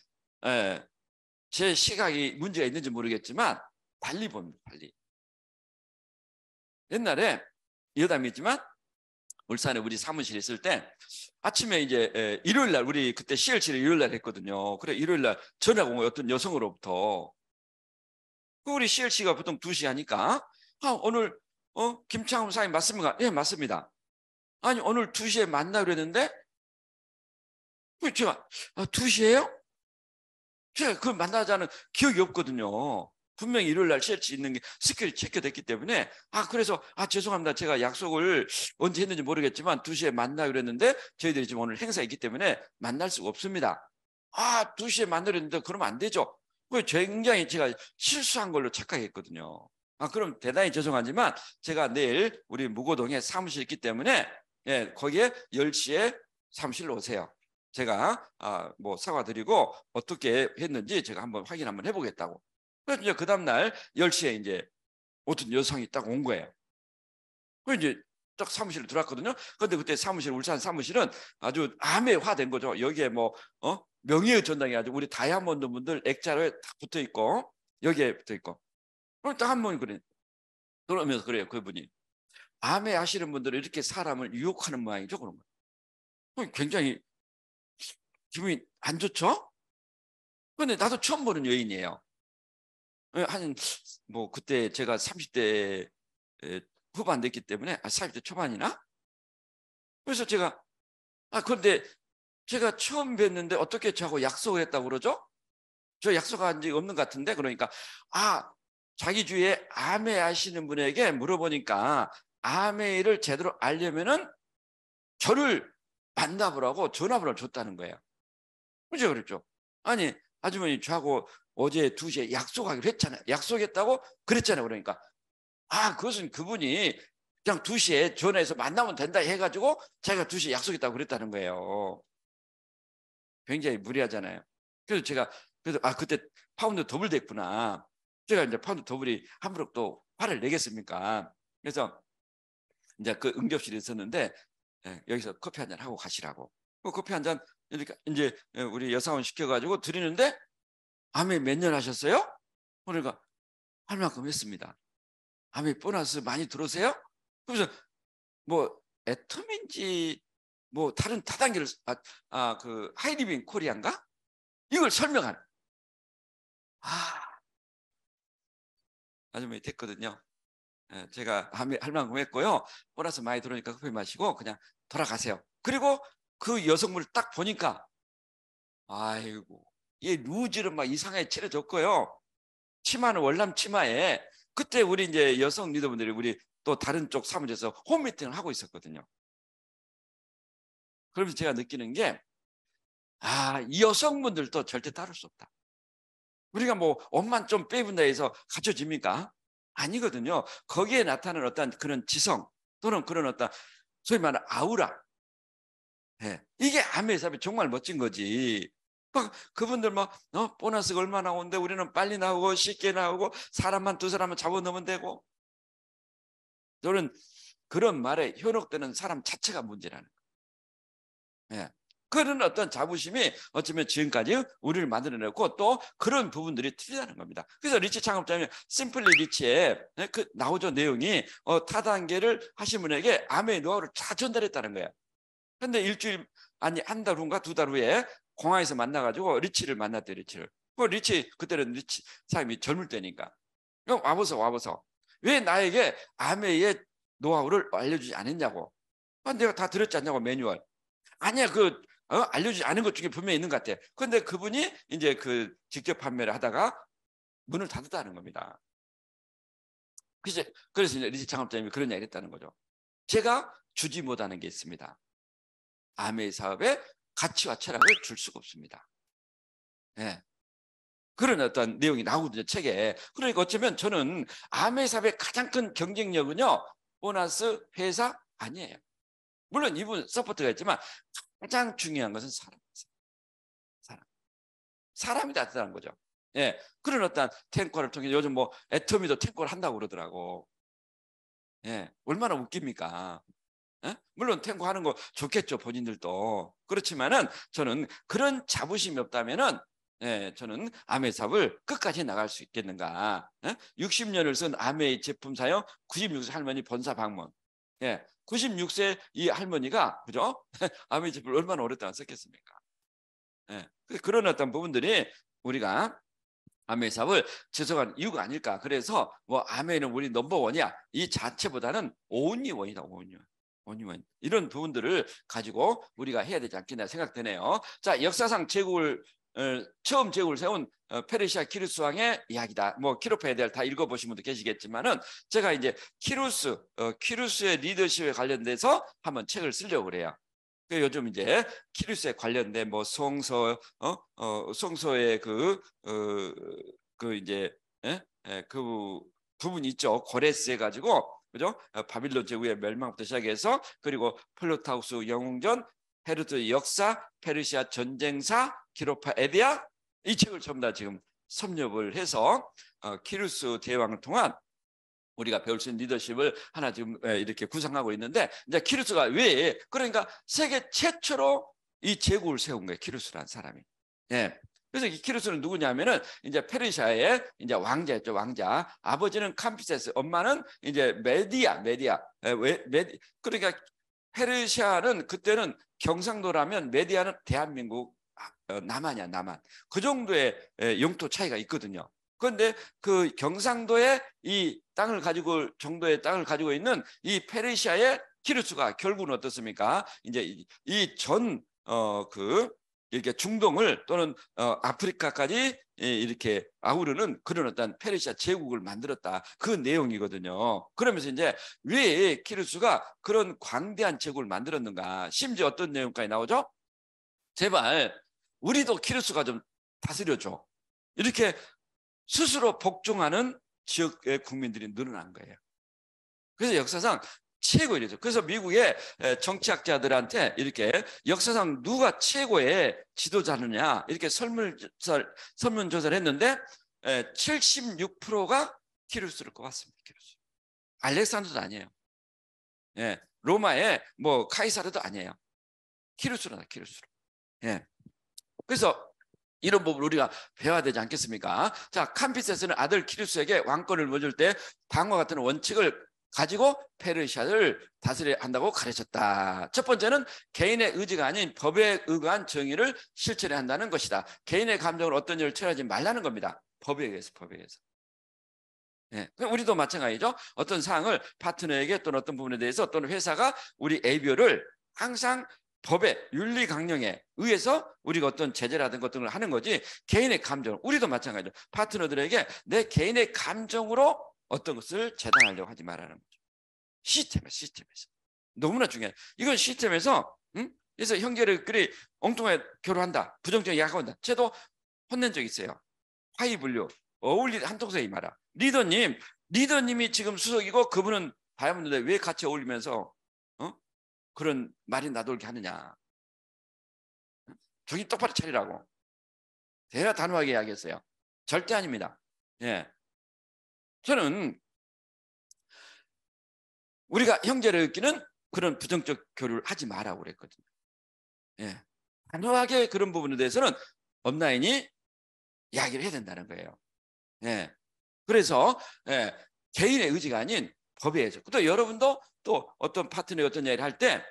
제 시각이 문제가 있는지 모르겠지만 달리 봅니다. 달리. 옛날에 여담이지만 울산에 우리 사무실에 있을 때 아침에 이제 일요일 날 우리 그때 CLC를 일요일 날 했거든요. 그래 일요일 날 전화가 온 거예요. 어떤 여성으로부터. 우리 CLC가 보통 2시 하니까 오늘 김창훈 사장님 맞습니까? 예, 맞습니다. 아니 오늘 2시에 만나기로 했는데 제가 2시에요? 제가 그걸 만나자는 기억이 없거든요. 분명히 일요일 날 CLC 있는 게 스케줄이 체크됐기 때문에 그래서 죄송합니다. 제가 약속을 언제 했는지 모르겠지만 2시에 만나기로 했는데 저희들이 지금 오늘 행사가 있기 때문에 만날 수가 없습니다. 2시에 만나기로 했는데 그러면 안 되죠. 굉장히 제가 실수한 걸로 착각했거든요. 그럼 대단히 죄송하지만 제가 내일 우리 무고동에 사무실 있기 때문에 거기에 10시에 사무실로 오세요. 제가 사과드리고 어떻게 했는지 제가 한번 확인 한번 해보겠다고. 그래서 이제 그 다음날 10시에 이제 어떤 여성이 딱 온 거예요. 그래서 이제 딱 사무실에 들어왔거든요. 그런데 그때 울산 사무실은 아주 암해화된 거죠. 여기에 명예의 전당이 아주 우리 다이아몬드 분들 액자로 딱 붙어 있고 여기에 붙어 있고. 그럼 딱 한 번 그러면서 그래요. 그분이 암해하시는 분들은 이렇게 사람을 유혹하는 모양이죠. 그런 거예요. 굉장히 기분이 안 좋죠? 근데 나도 처음 보는 여인이에요. 그때 제가 30대 후반 됐기 때문에 40대 초반이나? 그래서 제가 그런데 제가 처음 뵀는데 어떻게 저하고 약속을 했다고 그러죠? 저 약속한 적이 없는 것 같은데 그러니까 자기 주위에 아메 아시는 분에게 물어보니까 아메를 제대로 알려면은 저를 만나보라고 전화번호를 줬다는 거예요. 그죠? 그랬죠. 아니 아주머니 저하고 어제 2시에 약속하기로 했잖아요. 약속했다고 그랬잖아요. 그러니까 그것은 그분이 그냥 2시에 전화해서 만나면 된다 해가지고 자기가 2시에 약속했다고 그랬다는 거예요. 굉장히 무리하잖아요. 그래서 제가 그때 파운드 더블 됐구나. 제가 이제 파운드 더블이 함부로 또 화를 내겠습니까? 그래서 이제 그 응접실에 있었는데 여기서 커피 한잔 하고 가시라고. 커피 한잔 이제 우리 여사원 시켜가지고 드리는데 암에 몇 년 하셨어요? 그러니까 할 만큼 했습니다. 암에 보너스 많이 들어오세요? 그래서 애텀인지 다른 다단계를 그 하이리빙 코리아인가? 이걸 설명한 아주머니 됐거든요. 제가 할 만큼 했고요. 보너스 많이 들어오니까 커피 마시고 그냥 돌아가세요. 그리고 그 여성분을 딱 보니까 아이고 얘 루즈를 막 이상하게 차려줬고요. 치마는 월남 치마에 그때 우리 이제 여성 리더분들이 우리 또 다른 쪽 사무실에서 홈미팅을 하고 있었거든요. 그러면서 제가 느끼는 게 이 여성분들도 절대 따를 수 없다. 우리가 옷만 좀 빼분다 해서 갖춰집니까? 아니거든요. 거기에 나타나는 어떤 그런 지성 또는 그런 어떤 소위 말하는 아우라. 이게 암의 사업이 정말 멋진 거지. 그분들 보너스가 얼마나 오는데 우리는 빨리 나오고 쉽게 나오고 사람만 2사람만 잡아넣으면 되고. 저는 그런 말에 현혹되는 사람 자체가 문제라는 예. 그런 어떤 자부심이 어쩌면 지금까지 우리를 만들어냈고 또 그런 부분들이 틀리다는 겁니다. 그래서 리치 창업자님 심플리 리치에 그 나오죠. 내용이 타단계를 하신 분에게 암의 노하우를 다 전달했다는 거예요. 근데 일주일 아니 한 달 후인가 두 달 후에 공항에서 만나가지고 리치를 만났대. 리치를. 리치 그때는 리치 사람이 젊을 때니까 와보소 왜 나에게 암의 노하우를 알려주지 않았냐고. 내가 다 들었지 않냐고 매뉴얼. 아니야 알려주지 않은 것 중에 분명히 있는 것 같아. 그런데 그분이 이제 그 직접 판매를 하다가 문을 닫았다는 겁니다. 그래서 이제 리치 창업자님이 그런 이야기를 했다는 거죠. 제가 주지 못하는 게 있습니다. 아메이 사업에 가치와 철학을 줄 수가 없습니다. 네. 그런 어떤 내용이 나오거든요, 책에. 그러니까 어쩌면 저는 아메이 사업의 가장 큰 경쟁력은요, 보너스 회사 아니에요. 물론 이분 서포트가 있지만 가장 중요한 것은 사람. 사람이 다르다는 거죠. 예. 그런 어떤 탱커를 통해 요즘 뭐 애터미도 탱커를 한다고 그러더라고. 예. 얼마나 웃깁니까? 예? 물론 탱고 하는 거 좋겠죠, 본인들도. 그렇지만은 저는 그런 자부심이 없다면은 저는 아메 사업을 끝까지 나갈 수 있겠는가? 60년을 쓴 아메 제품 사용 96세 할머니 본사 방문. 96세 이 할머니가 그죠? 아메 제품을 얼마나 오랫동안 썼겠습니까? 그런 어떤 부분들이 우리가 아메 사업을 지속한 이유가 아닐까. 그래서 뭐 아메는 우리 넘버원이야 이 자체보다는 온리원이다. 온리원 이런 부분들을 가지고 우리가 해야 되지 않겠나 생각되네요. 자, 역사상 제국을 처음 제국을 세운 페르시아 키루스 왕의 이야기다. 뭐 키로페에 대해 다 읽어보신 분도 계시겠지만은 제가 이제 키루스의 리더십에 관련돼서 한번 책을 쓰려고 그래요. 요즘 이제 키루스에 관련된 뭐 성서의 그 이제 그 부분이 있죠. 고레스 해가지고 그죠? 바빌론 제국의 멸망부터 시작해서 그리고 플루타우스 영웅전, 헤로드 역사, 페르시아 전쟁사, 기로파 에디아 이 책을 전부 다 지금 섭렵을 해서 키루스 대왕을 통한 우리가 배울 수 있는 리더십을 하나 지금 이렇게 구상하고 있는데 이제 키루스가 왜 그러니까 세계 최초로 이 제국을 세운 거예요. 키루스라는 사람이. 예. 그래서 이 키루스는 누구냐면은 이제 페르시아의 이제 왕자였죠. 왕자. 아버지는 캄피세스, 엄마는 이제 메디아. 그러니까 페르시아는 그때는 경상도라면 메디아는 대한민국 남한이야, 남한. 그 정도의 영토 차이가 있거든요. 그런데 그 경상도의 이 땅을 가지고 정도의 땅을 가지고 있는 이 페르시아의 키루스가 결국은 어떻습니까? 이제 이 전 이렇게 중동을 또는 아프리카까지 이렇게 아우르는 그런 어떤 페르시아 제국을 만들었다. 그 내용이거든요. 그러면서 이제 왜 키루스가 그런 광대한 제국을 만들었는가? 심지어 어떤 내용까지 나오죠? 제발 우리도 키루스가 좀 다스려줘. 이렇게 스스로 복종하는 지역의 국민들이 늘어난 거예요. 그래서 역사상 최고의 일이죠. 그래서 미국의 정치학자들한테 이렇게 역사상 누가 최고의 지도자느냐 이렇게 설문조사를 했는데 76%가 키루스를 꼽았습니다. 키루스. 알렉산더도 아니에요. 로마의 뭐 카이사르도 아니에요. 키루스로다. 키루스로. 그래서 이런 부분을 우리가 배워야 되지 않겠습니까? 자, 캄비세스는 아들 키루스에게 왕권을 물줄 때 다음과 같은 원칙을 가지고 페르시아를 다스려야 한다고 가르쳤다. 첫 번째는 개인의 의지가 아닌 법에 의거한 정의를 실천해야 한다는 것이다. 개인의 감정을 어떤 일을 처리하지 말라는 겁니다. 법에 의해서. 우리도 마찬가지죠. 어떤 사항을 파트너에게 또는 어떤 부분에 대해서 또는 회사가 우리 ABO를 항상 법의 윤리 강령에 의해서 우리가 어떤 제재라든가 어떤 걸 하는 거지 개인의 감정, 우리도 마찬가지죠. 파트너들에게 내 개인의 감정으로 어떤 것을 재단하려고 하지 말라는 거죠. 시스템에서. 너무나 중요해요. 이건 시스템에서 그래서 형제들끼리 엉뚱하게 결혼한다. 부정적인 약혼한다. 쟤도 혼낸 적 있어요. 화의 분류. 한통속에 임하라. 리더님이 지금 수석이고 그분은 다이아몬드인데 왜 같이 어울리면서 그런 말이 나돌게 하느냐. 정신 똑바로 차리라고. 대화 단호하게 이야기했어요. 절대 아닙니다. 저는 우리가 형제를 끼는 그런 부정적 교류를 하지 말라고 그랬거든요. 예. 단호하게 그런 부분에 대해서는 업라인이 이야기를 해야 된다는 거예요. 예. 그래서 예, 개인의 의지가 아닌 법에 의해서. 또 여러분도 또 어떤 파트너의 어떤 이야기를 할 때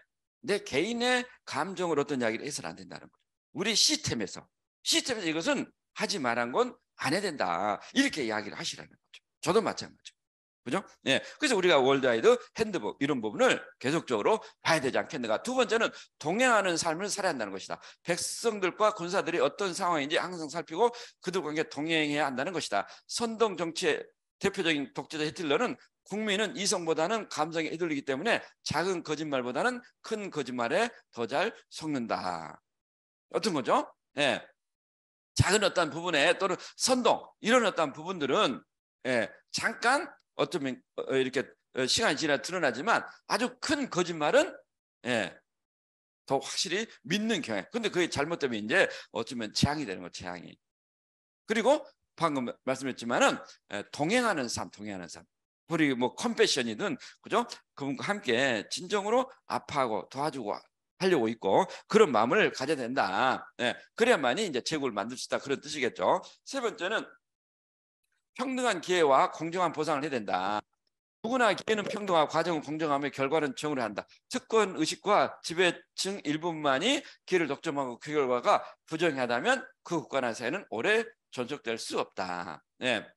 내 개인의 감정을 어떤 이야기를 해서는 안 된다는 거예요. 우리 시스템에서 이것은 하지 말한 건 안 해야 된다. 이렇게 이야기를 하시라는 거죠. 저도 마찬가지죠. 그죠? 예. 그래서 우리가 월드와이드 핸드북 이런 부분을 계속적으로 봐야 되지 않겠는가. 두 번째는 동행하는 삶을 살아야 한다는 것이다. 백성들과 군사들이 어떤 상황인지 항상 살피고 그들과 함께 동행해야 한다는 것이다. 선동 정치의 대표적인 독재자 히틀러는 국민은 이성보다는 감성에 휘둘리기 때문에 작은 거짓말보다는 큰 거짓말에 더 잘 속는다. 어떤 거죠? 예. 작은 어떤 부분에 또는 선동 이런 어떤 부분들은 예, 잠깐 어쩌면 이렇게 시간이 지나 드러나지만 아주 큰 거짓말은 예, 더 확실히 믿는 경향. 근데 그게 잘못되면 이제 어쩌면 재앙이 되는 거, 재앙이. 그리고 방금 말씀했지만은 동행하는 삶. 우리 뭐 컴패션이든 그죠? 그분과 함께 진정으로 아파하고 도와주고 하려고 있고 그런 마음을 가져야 된다. 예, 그래야만이 이제 제국을 만들 수 있다 그런 뜻이겠죠. 세 번째는 평등한 기회와 공정한 보상을 해야 된다. 누구나 기회는 평등하고 과정은 공정하며 결과는 정의를 한다. 특권 의식과 지배층 일부만이 기회를 독점하고 그 결과가 부정하다면 그 국가나 사회는 오래 존속될 수 없다. 네.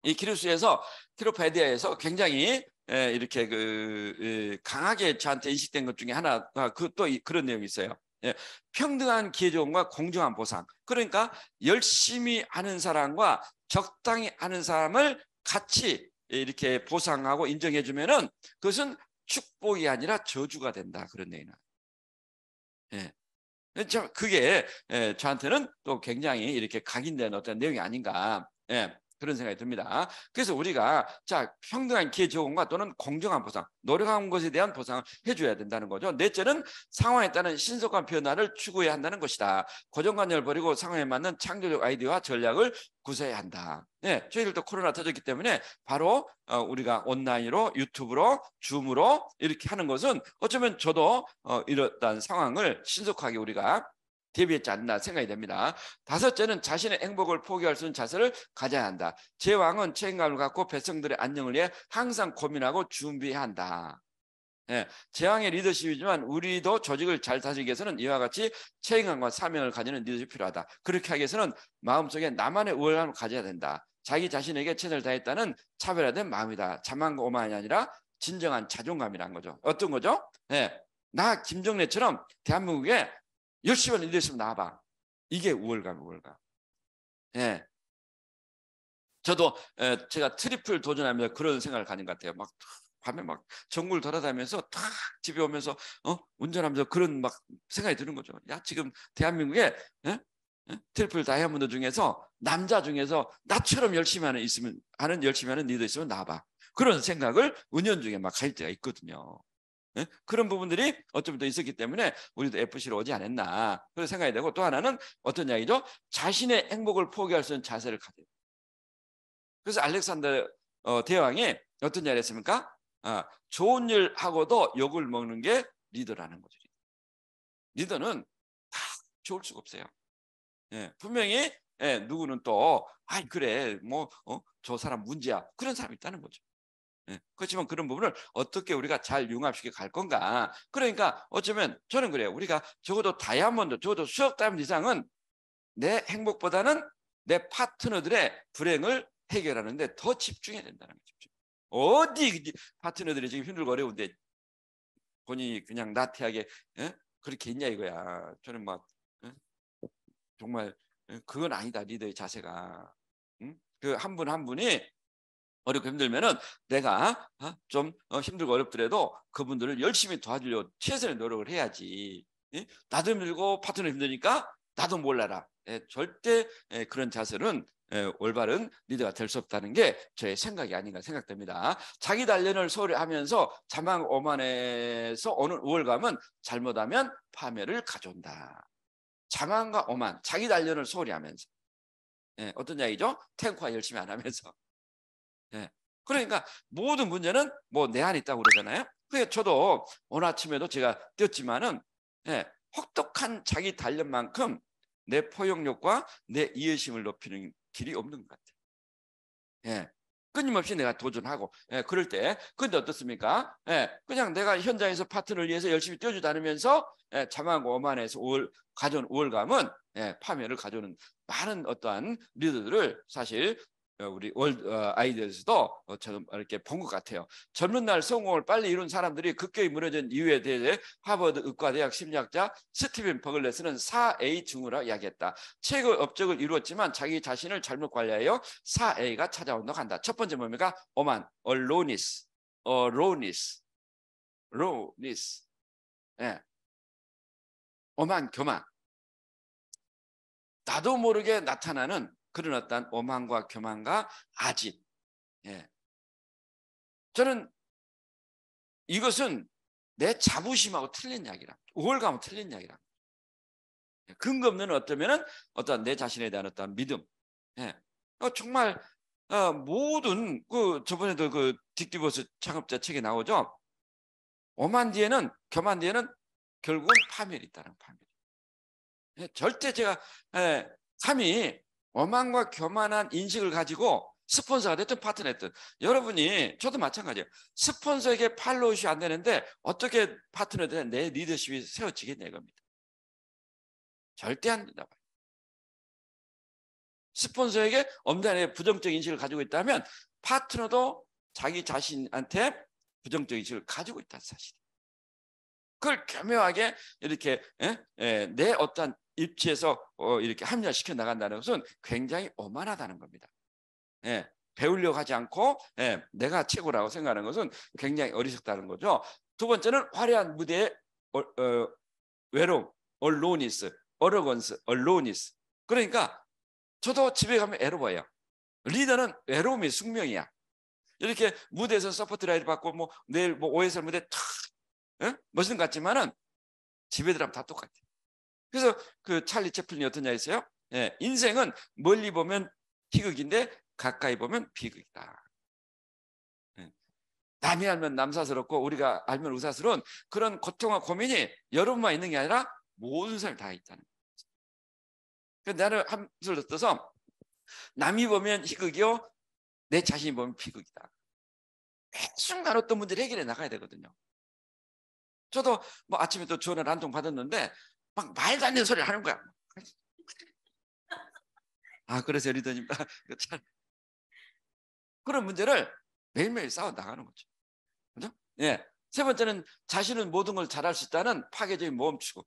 이 키루스에서 키로페디아에서 굉장히 이렇게 강하게 저한테 인식된 것 중에 하나가 또 그런 내용이 있어요. 예, 평등한 기회 조건과 공정한 보상. 그러니까 열심히 하는 사람과 적당히 하는 사람을 같이 이렇게 보상하고 인정해 주면은 그것은 축복이 아니라 저주가 된다. 그런 내용이나. 예. 그게 저한테는 또 굉장히 이렇게 각인된 어떤 내용이 아닌가. 예. 그런 생각이 듭니다. 그래서 우리가 자 평등한 기회 제공과 또는 공정한 보상, 노력한 것에 대한 보상을 해줘야 된다는 거죠. 넷째는 상황에 따른 신속한 변화를 추구해야 한다는 것이다. 고정관념을 버리고 상황에 맞는 창조적 아이디어와 전략을 구사해야 한다. 네, 저희들도 코로나 터졌기 때문에 바로 우리가 온라인으로 유튜브로 줌으로 이렇게 하는 것은 어쩌면 저도 이런 상황을 신속하게 우리가 대비했지 않나 생각이 됩니다. 다섯째는 자신의 행복을 포기할 수 있는 자세를 가져야 한다. 제왕은 책임감을 갖고 백성들의 안녕을 위해 항상 고민하고 준비해야 한다. 예, 제왕의 리더십이지만 우리도 조직을 잘 다스리기 위해서는 이와 같이 책임감과 사명을 가지는 리더십이 필요하다. 그렇게 하기 위해서는 마음속에 나만의 우월감을 가져야 된다. 자기 자신에게 최선을 다했다는 차별화된 마음이다. 자만과 오만이 아니라 진정한 자존감이라는 거죠. 어떤 거죠? 예, 나 김정래처럼 대한민국에 열심히 하는 리더십 나와봐. 이게 우월감. 예. 저도 제가 트리플 도전하면서 그런 생각을 가진 것 같아요. 막 밤에 막 전국을 돌아다니면서 탁 집에 오면서 운전하면서 그런 막 생각이 드는 거죠. 야 지금 대한민국에 트리플 다이아몬드 중에서 남자 중에서 나처럼 열심히 하는 리더 있으면 나와봐. 그런 생각을 은연중에 막 할 때가 있거든요. 그런 부분들이 어쩌면 더 있었기 때문에 우리도 FC로 오지 않았나 그런 생각이 되고 또 하나는 어떤 이야기죠? 자신의 행복을 포기할 수 있는 자세를 가져요. 그래서 알렉산더 대왕이 어떤 이야기를 했습니까? 좋은 일 하고도 욕을 먹는 게 리더라는 거죠. 리더는 다 좋을 수가 없어요. 예, 분명히 누구는 또 그래 뭐 저 사람 문제야 그런 사람이 있다는 거죠. 예, 그렇지만 그런 부분을 어떻게 우리가 잘 융합시켜 갈 건가. 그러니까 어쩌면 저는 그래요. 우리가 적어도 수억 다이아몬드 이상은 내 행복보다는 내 파트너들의 불행을 해결하는데 더 집중해야 된다는 거죠. 어디 파트너들이 지금 힘들고 어려운데 본인이 그냥 나태하게 그렇게 있냐 이거야. 저는 막 정말 그건 아니다. 리더의 자세가. 그 한 분 한 분이 어렵고 힘들면은 내가 좀 힘들고 어렵더라도 그분들을 열심히 도와주려고 최선의 노력을 해야지. 나도 힘들고 파트너 힘드니까 나도 몰라라. 절대 그런 자세는 올바른 리더가 될 수 없다는 게 저의 생각이 아닌가 생각됩니다. 자기 단련을 소홀히 하면서 자만 오만에서 오는 우월감은 잘못하면 파멸을 가져온다. 자만과 오만, 자기 단련을 소홀히 하면서 어떤 이야기죠? 탱크화 열심히 안 하면서 그러니까 모든 문제는 뭐 내 안에 있다고 그러잖아요. 그게 저도 오늘 아침에도 제가 뛰었지만은 예, 혹독한 자기 단련만큼 내 포용력과 내 이해심을 높이는 길이 없는 것 같아요. 예, 끊임없이 내가 도전하고, 예, 그럴 때, 근데 어떻습니까? 예, 그냥 내가 현장에서 파트너를 위해서 열심히 뛰어주지 않으면서, 예, 참하고 오만해서 가져온 우월감은, 예, 파멸을 가져오는 많은 어떠한 리더들을 사실 우리 아이들에서도 저는 이렇게 본 것 같아요. 젊은 날 성공을 빨리 이룬 사람들이 급격히 무너진 이유에 대해 하버드 의과대학 심리학자 스티븐 버글레스는 4A 증후라 이야기했다. 최고 업적을 이루었지만 자기 자신을 잘못 관리하여 4A가 찾아온다고 한다. 첫 번째 뭡니까? 오만, aloneness, lowness. 예, 오만, 교만. 나도 모르게 나타나는 그런 어떤 오만과 교만과 아집. 예. 저는 이것은 내 자부심하고 틀린 이야기라. 우월감하고 틀린 이야기라. 근거 없는 어떤 내 자신에 대한 어떤 믿음. 예. 정말 모든 저번에도 그 딕디버스 창업자 책에 나오죠. 오만 뒤에는 교만 뒤에는 결국은 파멸이 있다는 파멸. 예, 절대 제가 감히 오만과 교만한 인식을 가지고 스폰서가 됐든 파트너 됐든 여러분이 저도 마찬가지예요. 스폰서에게 팔로우시 안 되는데 어떻게 파트너들의 내 리더십이 세워지겠냐 이겁니다. 절대 안 된다. 스폰서에게 엄단의 부정적 인식을 가지고 있다면 파트너도 자기 자신한테 부정적 인식을 가지고 있다는 사실이에요. 그걸 교묘하게 이렇게 내 어떤 입지에서 이렇게 합리화시켜 나간다는 것은 굉장히 오만하다는 겁니다. 예, 배우려고 하지 않고 내가 최고라고 생각하는 것은 굉장히 어리석다는 거죠. 두 번째는 화려한 무대의 외로움, aloneness, arrogance, aloneness. 그러니까 저도 집에 가면 외로워요. 리더는 외로움이 숙명이야. 이렇게 무대에서 서포트라이트 받고 뭐 내일 뭐 OSL 무대 탁 멋있는 것 같지만은 집에 들어가면 다 똑같아. 그래서 그 찰리 채플린이 어떤 얘기 했어요? 예, 인생은 멀리 보면 희극인데 가까이 보면 비극이다. 예. 남이 알면 남사스럽고 우리가 알면 의사스러운 그런 고통과 고민이 여러분만 있는 게 아니라 모든 사람이 다 있다는 거죠. 그래서 나는 한술 떠서 남이 보면 희극이요 내 자신이 보면 비극이다. 순간 어떤 문제를 해결해 나가야 되거든요. 저도 뭐 아침에 또 전화를 한 통 받았는데 막 말도 안 되는 소리를 하는 거야. 아, 그래서 리더님 그런 문제를 매일매일 싸워 나가는 거죠. 그죠? 예. 세 번째는 자신은 모든 걸 잘할 수 있다는 파괴적인 모험추구.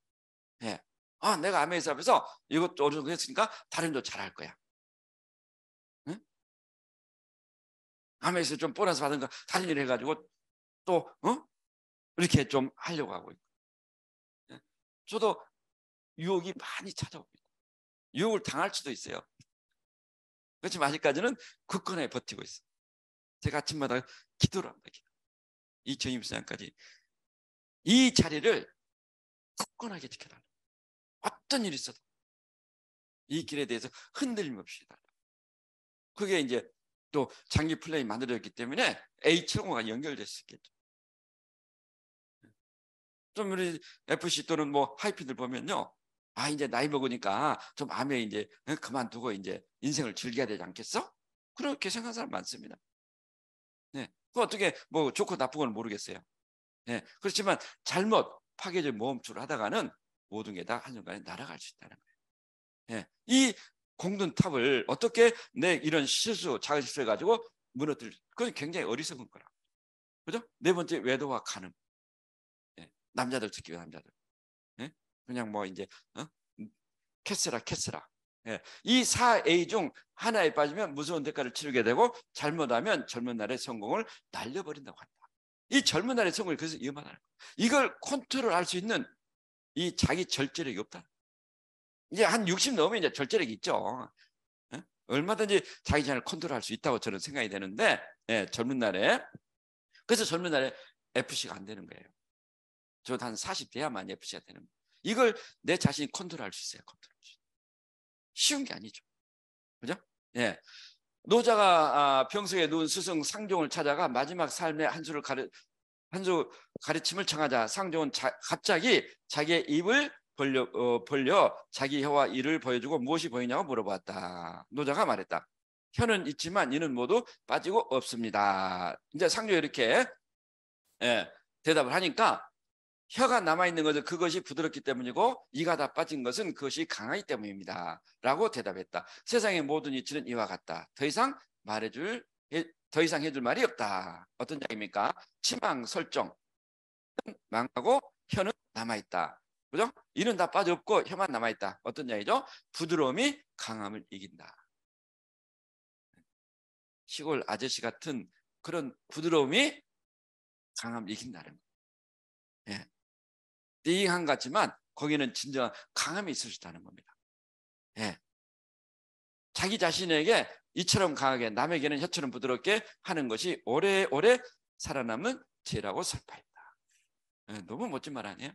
예. 아, 내가 아메이스 앞에서 이것도 어느 정도 했으니까 다른 도 잘할 거야. 응? 아메이스 좀 보너스 받은 거 다른 일 해가지고 또 이렇게 좀 하려고 하고 있고. 예. 저도 유혹이 많이 찾아옵니다. 유혹을 당할 수도 있어요. 그렇지만 아직까지는 굳건하게 버티고 있어요. 제가 아침마다 기도를 합니다. 이 전임수장까지 이 자리를 굳건하게 지켜달라. 어떤 일이 있어도 이 길에 대해서 흔들림 없이 달라. 그게 이제 또 장기 플레이 만들어졌기 때문에 A70가 연결될 수 있겠죠. 좀 우리 FC 또는 뭐 하이피들 보면요. 아, 이제 나이 먹으니까 좀 암에 이제 그만두고 이제 인생을 즐겨야 되지 않겠어? 그렇게 생각하는 사람 많습니다. 네. 그 어떻게 뭐 좋고 나쁜 건 모르겠어요. 네. 그렇지만 잘못 파괴적 모험추를 하다가는 모든 게 다 한순간에 날아갈 수 있다는 거예요. 네. 이 공든 탑을 어떻게 내 이런 실수, 작은 실수 해가지고 무너뜨릴, 그건 굉장히 어리석은 거라. 그죠? 네 번째, 외도와 가늠. 네. 남자들 특히 남자들. 네? 그냥 뭐 이제 캐스라. 예. 이 4A 중 하나에 빠지면 무서운 대가를 치르게 되고 잘못하면 젊은 날의 성공을 날려버린다고 한다. 이 젊은 날의 성공이 그래서 위험하다는 거예요. 이걸 컨트롤할 수 있는 이 자기 절제력이 없다. 이제 한 60 넘으면 이제 절제력이 있죠. 예? 얼마든지 자기 자신을 컨트롤할 수 있다고 저는 생각이 되는데 젊은 날에 그래서 젊은 날에 FC가 안 되는 거예요. 저도 한 40 돼야만 FC가 되는 거예요. 이걸 내 자신이 컨트롤할 수 있어요. 쉬운 게 아니죠. 그죠? 예. 노자가 병석에 누운 스승 상종을 찾아가 마지막 삶의 한 수를 한 수 가르침을 청하자. 상종은 갑자기 자기의 입을 벌려 자기 혀와 이를 보여주고 무엇이 보이냐고 물어보았다. 노자가 말했다. 혀는 있지만 이는 모두 빠지고 없습니다. 이제 상조 이렇게 대답을 하니까 혀가 남아있는 것은 그것이 부드럽기 때문이고 이가 다 빠진 것은 그것이 강하기 때문입니다. 라고 대답했다. 세상의 모든 이치는 이와 같다. 더 이상 해줄 말이 없다. 어떤 이야기입니까? 치망, 설정, 망하고 혀는 남아있다. 그죠? 이는 다 빠져없고 혀만 남아있다. 어떤 이야기죠? 부드러움이 강함을 이긴다. 시골 아저씨 같은 그런 부드러움이 강함을 이긴다는 거예요. 띵한 같지만 거기는 진정한 강함이 있을 수 있다는 겁니다. 자기 자신에게 이처럼 강하게 남에게는 혀처럼 부드럽게 하는 것이 오래오래 살아남는 지혜라고 설파했다. 너무 멋진 말 아니에요?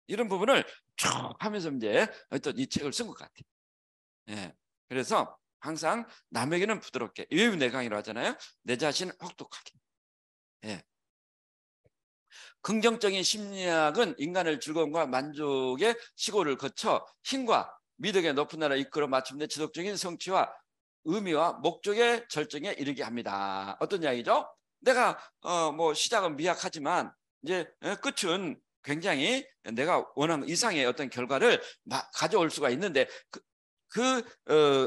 이런 부분을 쭉 하면서 이제 어떤 이 책을 쓴 것 같아요. 그래서 항상 남에게는 부드럽게, 왜 내강이라고 하잖아요. 내 자신은 혹독하게. 긍정적인 심리학은 인간을 즐거움과 만족의 시골을 거쳐 힘과 미덕의 높은 나라를 이끌어 마침내 지속적인 성취와 의미와 목적의 절정에 이르게 합니다. 어떤 이야기죠? 내가 뭐 시작은 미약하지만 이제 끝은 굉장히 내가 원하는 이상의 어떤 결과를 가져올 수가 있는데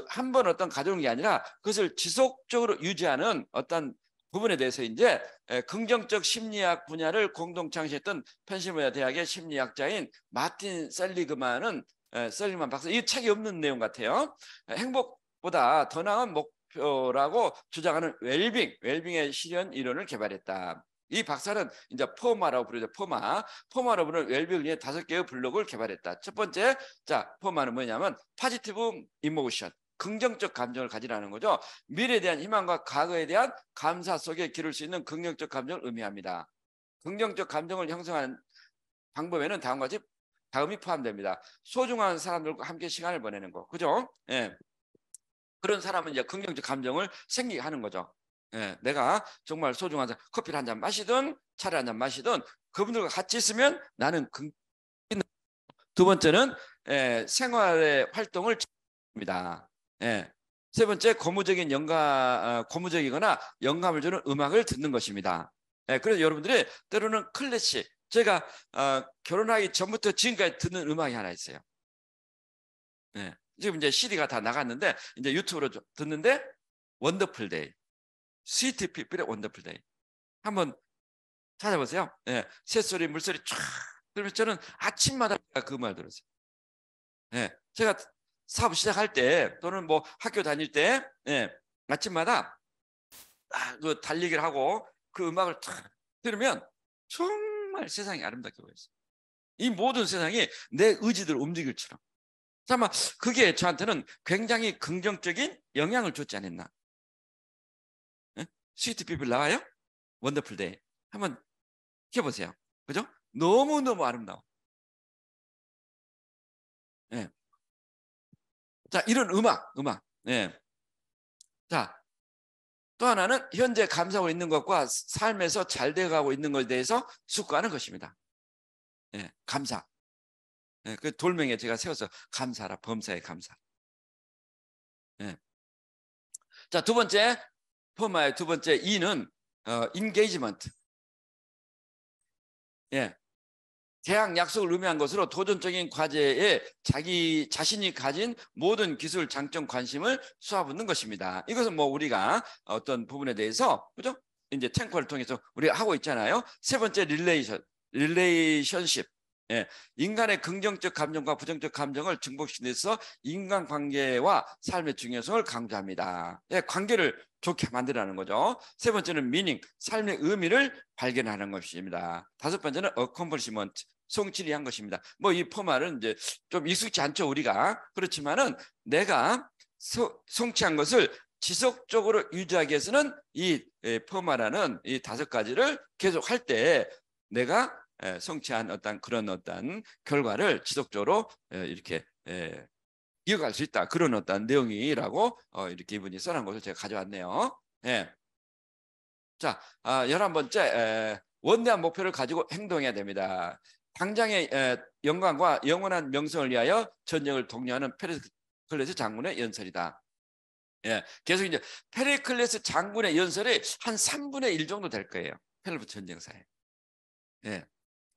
한 번 어떤 가져오는 게 아니라 그것을 지속적으로 유지하는 어떤 부분에 대해서 이제 긍정적 심리학 분야를 공동 창시했던 펜실베니아 대학의 심리학자인 마틴 셀리그만 박사, 이 책이 없는 내용 같아요. 행복보다 더 나은 목표라고 주장하는 웰빙의 실현 이론을 개발했다. 이 박사는 이제 포마라고 부르죠. 포마로 부르는 웰빙을 위해 5개의 블록을 개발했다. 첫 번째, 포마는 뭐냐면 포지티브 이모션, 긍정적 감정을 가지라는 거죠. 미래에 대한 희망과 과거에 대한 감사 속에 기를 수 있는 긍정적 감정을 의미합니다. 긍정적 감정을 형성하는 방법에는 다음이 포함됩니다. 소중한 사람들과 함께 시간을 보내는 거, 그죠? 그런 사람은 이제 긍정적 감정을 생기게 하는 거죠. 내가 정말 소중한 사람, 커피를 한 잔 마시든 차를 한 잔 마시든 그분들과 같이 있으면 나는 두 번째는 생활의 활동을 합니다. 세 번째, 고무적이거나 영감을 주는 음악을 듣는 것입니다. 그래서 여러분들이 때로는 클래식, 제가 결혼하기 전부터 지금까지 듣는 음악이 하나 있어요. 지금 이제 CD가 다 나갔는데 이제 유튜브로 듣는데 원더풀 데이, 스위트 피플의 원더풀 데이 한번 찾아보세요. 새소리 물소리 쫙 들으면서 저는 아침마다 그 음악을 들었어요. 제가 사업 시작할 때 또는 뭐 학교 다닐 때 아침마다 그 달리기를 하고 그 음악을 탁 들으면 정말 세상이 아름답게 보였어요. 이 모든 세상이 내 의지대로 움직일처럼. 잠깐만, 그게 저한테는 굉장히 긍정적인 영향을 줬지 않았나? 스위트 피플 나와요? 원더풀 데이 한번 켜보세요. 그죠? 너무너무 아름다워. 자, 이런 음악. 자, 또 하나는 현재 감사하고 있는 것과 삶에서 잘 돼가고 있는 것에 대해서 숙고하는 것입니다. 감사. 그 돌멩이에 제가 세워서 감사라, 범사에 감사. 자, 두 번째, 포마의 두 번째 E는 인게이지먼트. 계약 약속을 의미한 것으로 도전적인 과제에 자기 자신이 가진 모든 기술, 장점, 관심을 쏟아붓는 것입니다. 이것은 뭐 우리가 어떤 부분에 대해서 그죠? 이제 탱커를 통해서 우리가 하고 있잖아요. 세 번째 릴레이션십. 인간의 긍정적 감정과 부정적 감정을 증폭시켜서 인간관계와 삶의 중요성을 강조합니다. 관계를 좋게 만들라는 거죠. 세 번째는 미닝, 삶의 의미를 발견하는 것입니다. 다섯 번째는 어컴플리시먼트, 성취를 위한 것입니다. 뭐 이 포말은 이제 좀 익숙지 않죠, 우리가. 그렇지만은 내가 성취한 것을 지속적으로 유지하기 위해서는 이 포마라는 이 5가지를 계속 할 때 내가 성취한 그런 결과를 지속적으로 이렇게 이어갈 수 있다. 그런 내용이라고 이렇게 이분이 써놓은 것을 제가 가져왔네요. 자, 11번째, 원대한 목표를 가지고 행동해야 됩니다. 당장의 영광과 영원한 명성을 위하여 전쟁을 독려하는 페리클레스 장군의 연설이다. 예, 계속 이제 페리클레스 장군의 연설이 한 3분의 1 정도 될 거예요. 펠로폰 전쟁사에. 예.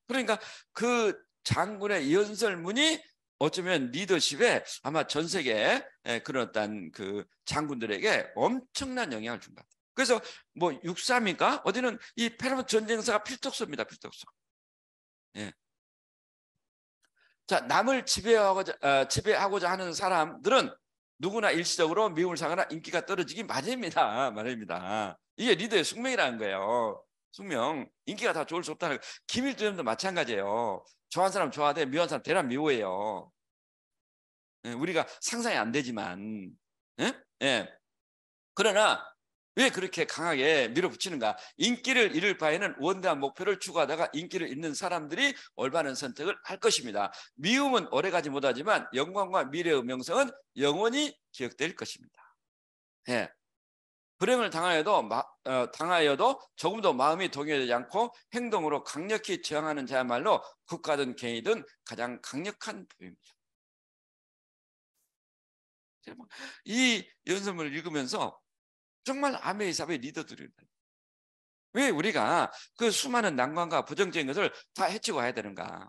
그러니까 그 장군의 연설문이 어쩌면 리더십에 아마 전 세계 그런 어떤 그 장군들에게 엄청난 영향을 준 것 같아요. 그래서 뭐 육사입니까? 어디는 이 펠로폰 전쟁사가 필독서입니다. 필독서. 예. 자, 남을 지배하고자 하는 사람들은 누구나 일시적으로 미움을 사거나 인기가 떨어지기 마련입니다. 이게 리더의 숙명이라는 거예요. 숙명. 인기가 다 좋을 수 없다는 거예요. 김일두님도 마찬가지예요. 좋아하는 사람 좋아하되 미워하는 사람 대란 미워해요. 예, 우리가 상상이 안 되지만. 예? 예. 그러나 왜 그렇게 강하게 밀어붙이는가? 인기를 잃을 바에는 원대한 목표를 추구하다가 인기를 잃는 사람들이 올바른 선택을 할 것입니다. 미움은 오래가지 못하지만 영광과 미래의 명성은 영원히 기억될 것입니다. 예. 불행을 당하여도 조금도 마음이 동요되지 않고 행동으로 강력히 저항하는 자야말로 국가든 개인이든 가장 강력한 부입니다. 이 연설문을 읽으면서 정말 아메이삽의 리더들입니다. 왜 우리가 그 수많은 난관과 부정적인 것을 다 헤치고 가야 되는가?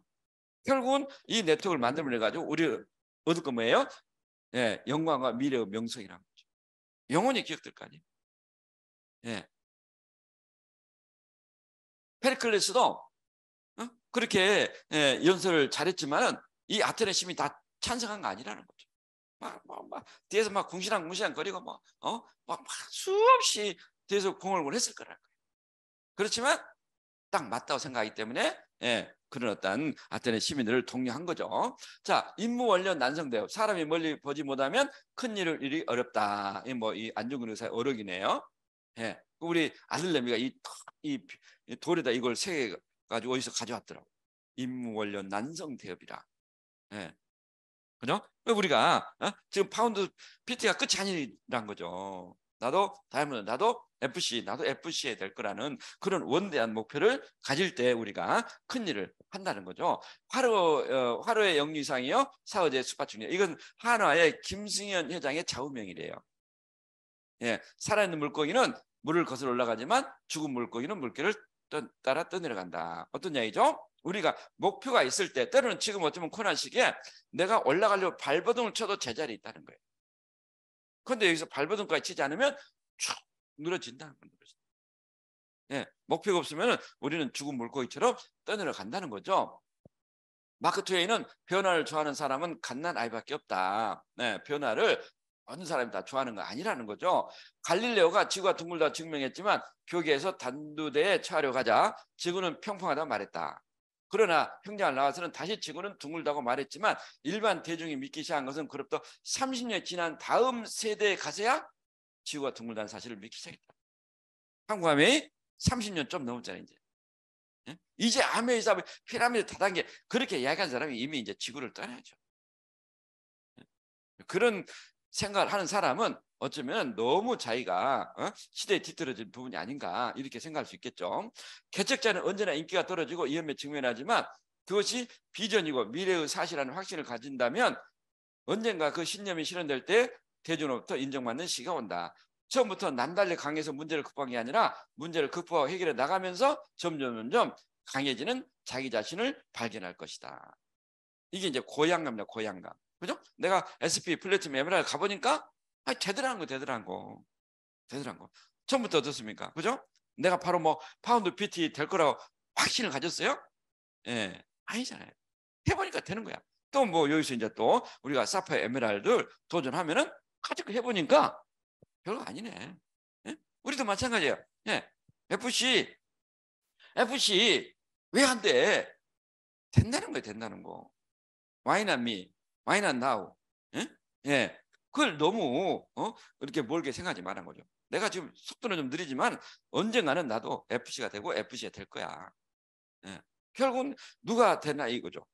결국은 이 네트워크를 만들어 가지고 우리 얻을 건 뭐예요? 예, 영광과 미래의 명성이란 거죠. 영원히 기억될 거 아니에요. 예. 페리클레스도 그렇게 연설을 잘했지만은 이 아테네 시민이 다 찬성한 거 아니라는 거죠. 막 뒤에서 막 궁시렁 거리고 막 수없이 뒤에서 공을 했을 거라는 거예요. 그렇지만 딱 맞다고 생각하기 때문에 그런 어떤 아테네 시민들을 독려한 거죠. 자, 임무원련 난성대요. 사람이 멀리 보지 못하면 큰 일을 일이 어렵다. 이 안중근 의사의 어록이네요. 예, 우리 아들내미가 이 돌에다 이걸 새 가지고 어디서 가져왔더라고. 임무원련 난성대업이라. 예. 그죠? 우리가 지금 파운드 PT가 끝이 아니란 거죠. 나도 FC에 될 거라는 그런 원대한 목표를 가질 때 우리가 큰 일을 한다는 거죠. 화로의 영유상이요 사어제 수파충이요. 이건 한화의 김승현 회장의 좌우명이래요. 예, 살아있는 물고기는 물을 거슬러 올라가지만 죽은 물고기는 물길을 따라 떠내려간다. 어떤 얘기죠? 우리가 목표가 있을 때 때로는 지금 어쩌면 코로나 시기에 내가 올라가려고 발버둥을 쳐도 제자리에 있다는 거예요. 그런데 여기서 발버둥까지 치지 않으면 쭉 늘어진다는 거예요. 예, 목표가 없으면 우리는 죽은 물고기처럼 떠내려간다는 거죠. 마크 트웨이는 변화를 좋아하는 사람은 갓난 아이밖에 없다. 네, 변화를 어느 사람이 다 좋아하는 거 아니라는 거죠. 갈릴레오가 지구가 둥글다 증명했지만 교계에서 단두대에 처하려고 하자 지구는 평평하다고 말했다. 그러나 평장을 나와서는 다시 지구는 둥글다고 말했지만 일반 대중이 믿기 시작한 것은 그로부터 30년 지난 다음 세대에 가서야 지구가 둥글다는 사실을 믿기 시작했다. 한국함이 30년 좀 넘었잖아요. 이제 아메이삽의 피라미드 다단계 그렇게 이야기한 사람이 이미 이제 지구를 떠나죠. 그런 생각을 하는 사람은 어쩌면 너무 자기가 시대에 뒤떨어진 부분이 아닌가 이렇게 생각할 수 있겠죠. 개척자는 언제나 인기가 떨어지고 위험에 직면하지만 그것이 비전이고 미래의 사실이라는 확신을 가진다면 언젠가 그 신념이 실현될 때 대중으로부터 인정받는 시기가 온다. 처음부터 남달리 강해서 문제를 극복한 게 아니라 문제를 극복하고 해결해 나가면서 점점 강해지는 자기 자신을 발견할 것이다. 이게 이제 고향감이다. 고향감. 그죠? 내가 SP 플래티넘 에메랄드 가보니까 되더라는 거. 처음부터 어떻습니까? 그죠? 내가 바로 뭐 파운드 PT 될 거라고 확신을 가졌어요? 예, 아니잖아요. 해보니까 되는 거야. 또 뭐 여기서 이제 또 우리가 사파이어 에메랄드 도전하면은 가지고 해보니까 별거 아니네. 예? 우리도 마찬가지예요. 예. FC 왜 안 돼? 된다는 거예요. 된다는 거. Why not me? Why not now? 예? 예. 그걸 너무 이렇게 멀게 생각하지 말란 거죠. 내가 지금 속도는 좀 느리지만 언젠가는 나도 FC가 되고 FC가 될 거야. 예. 결국은 누가 되나 이거죠.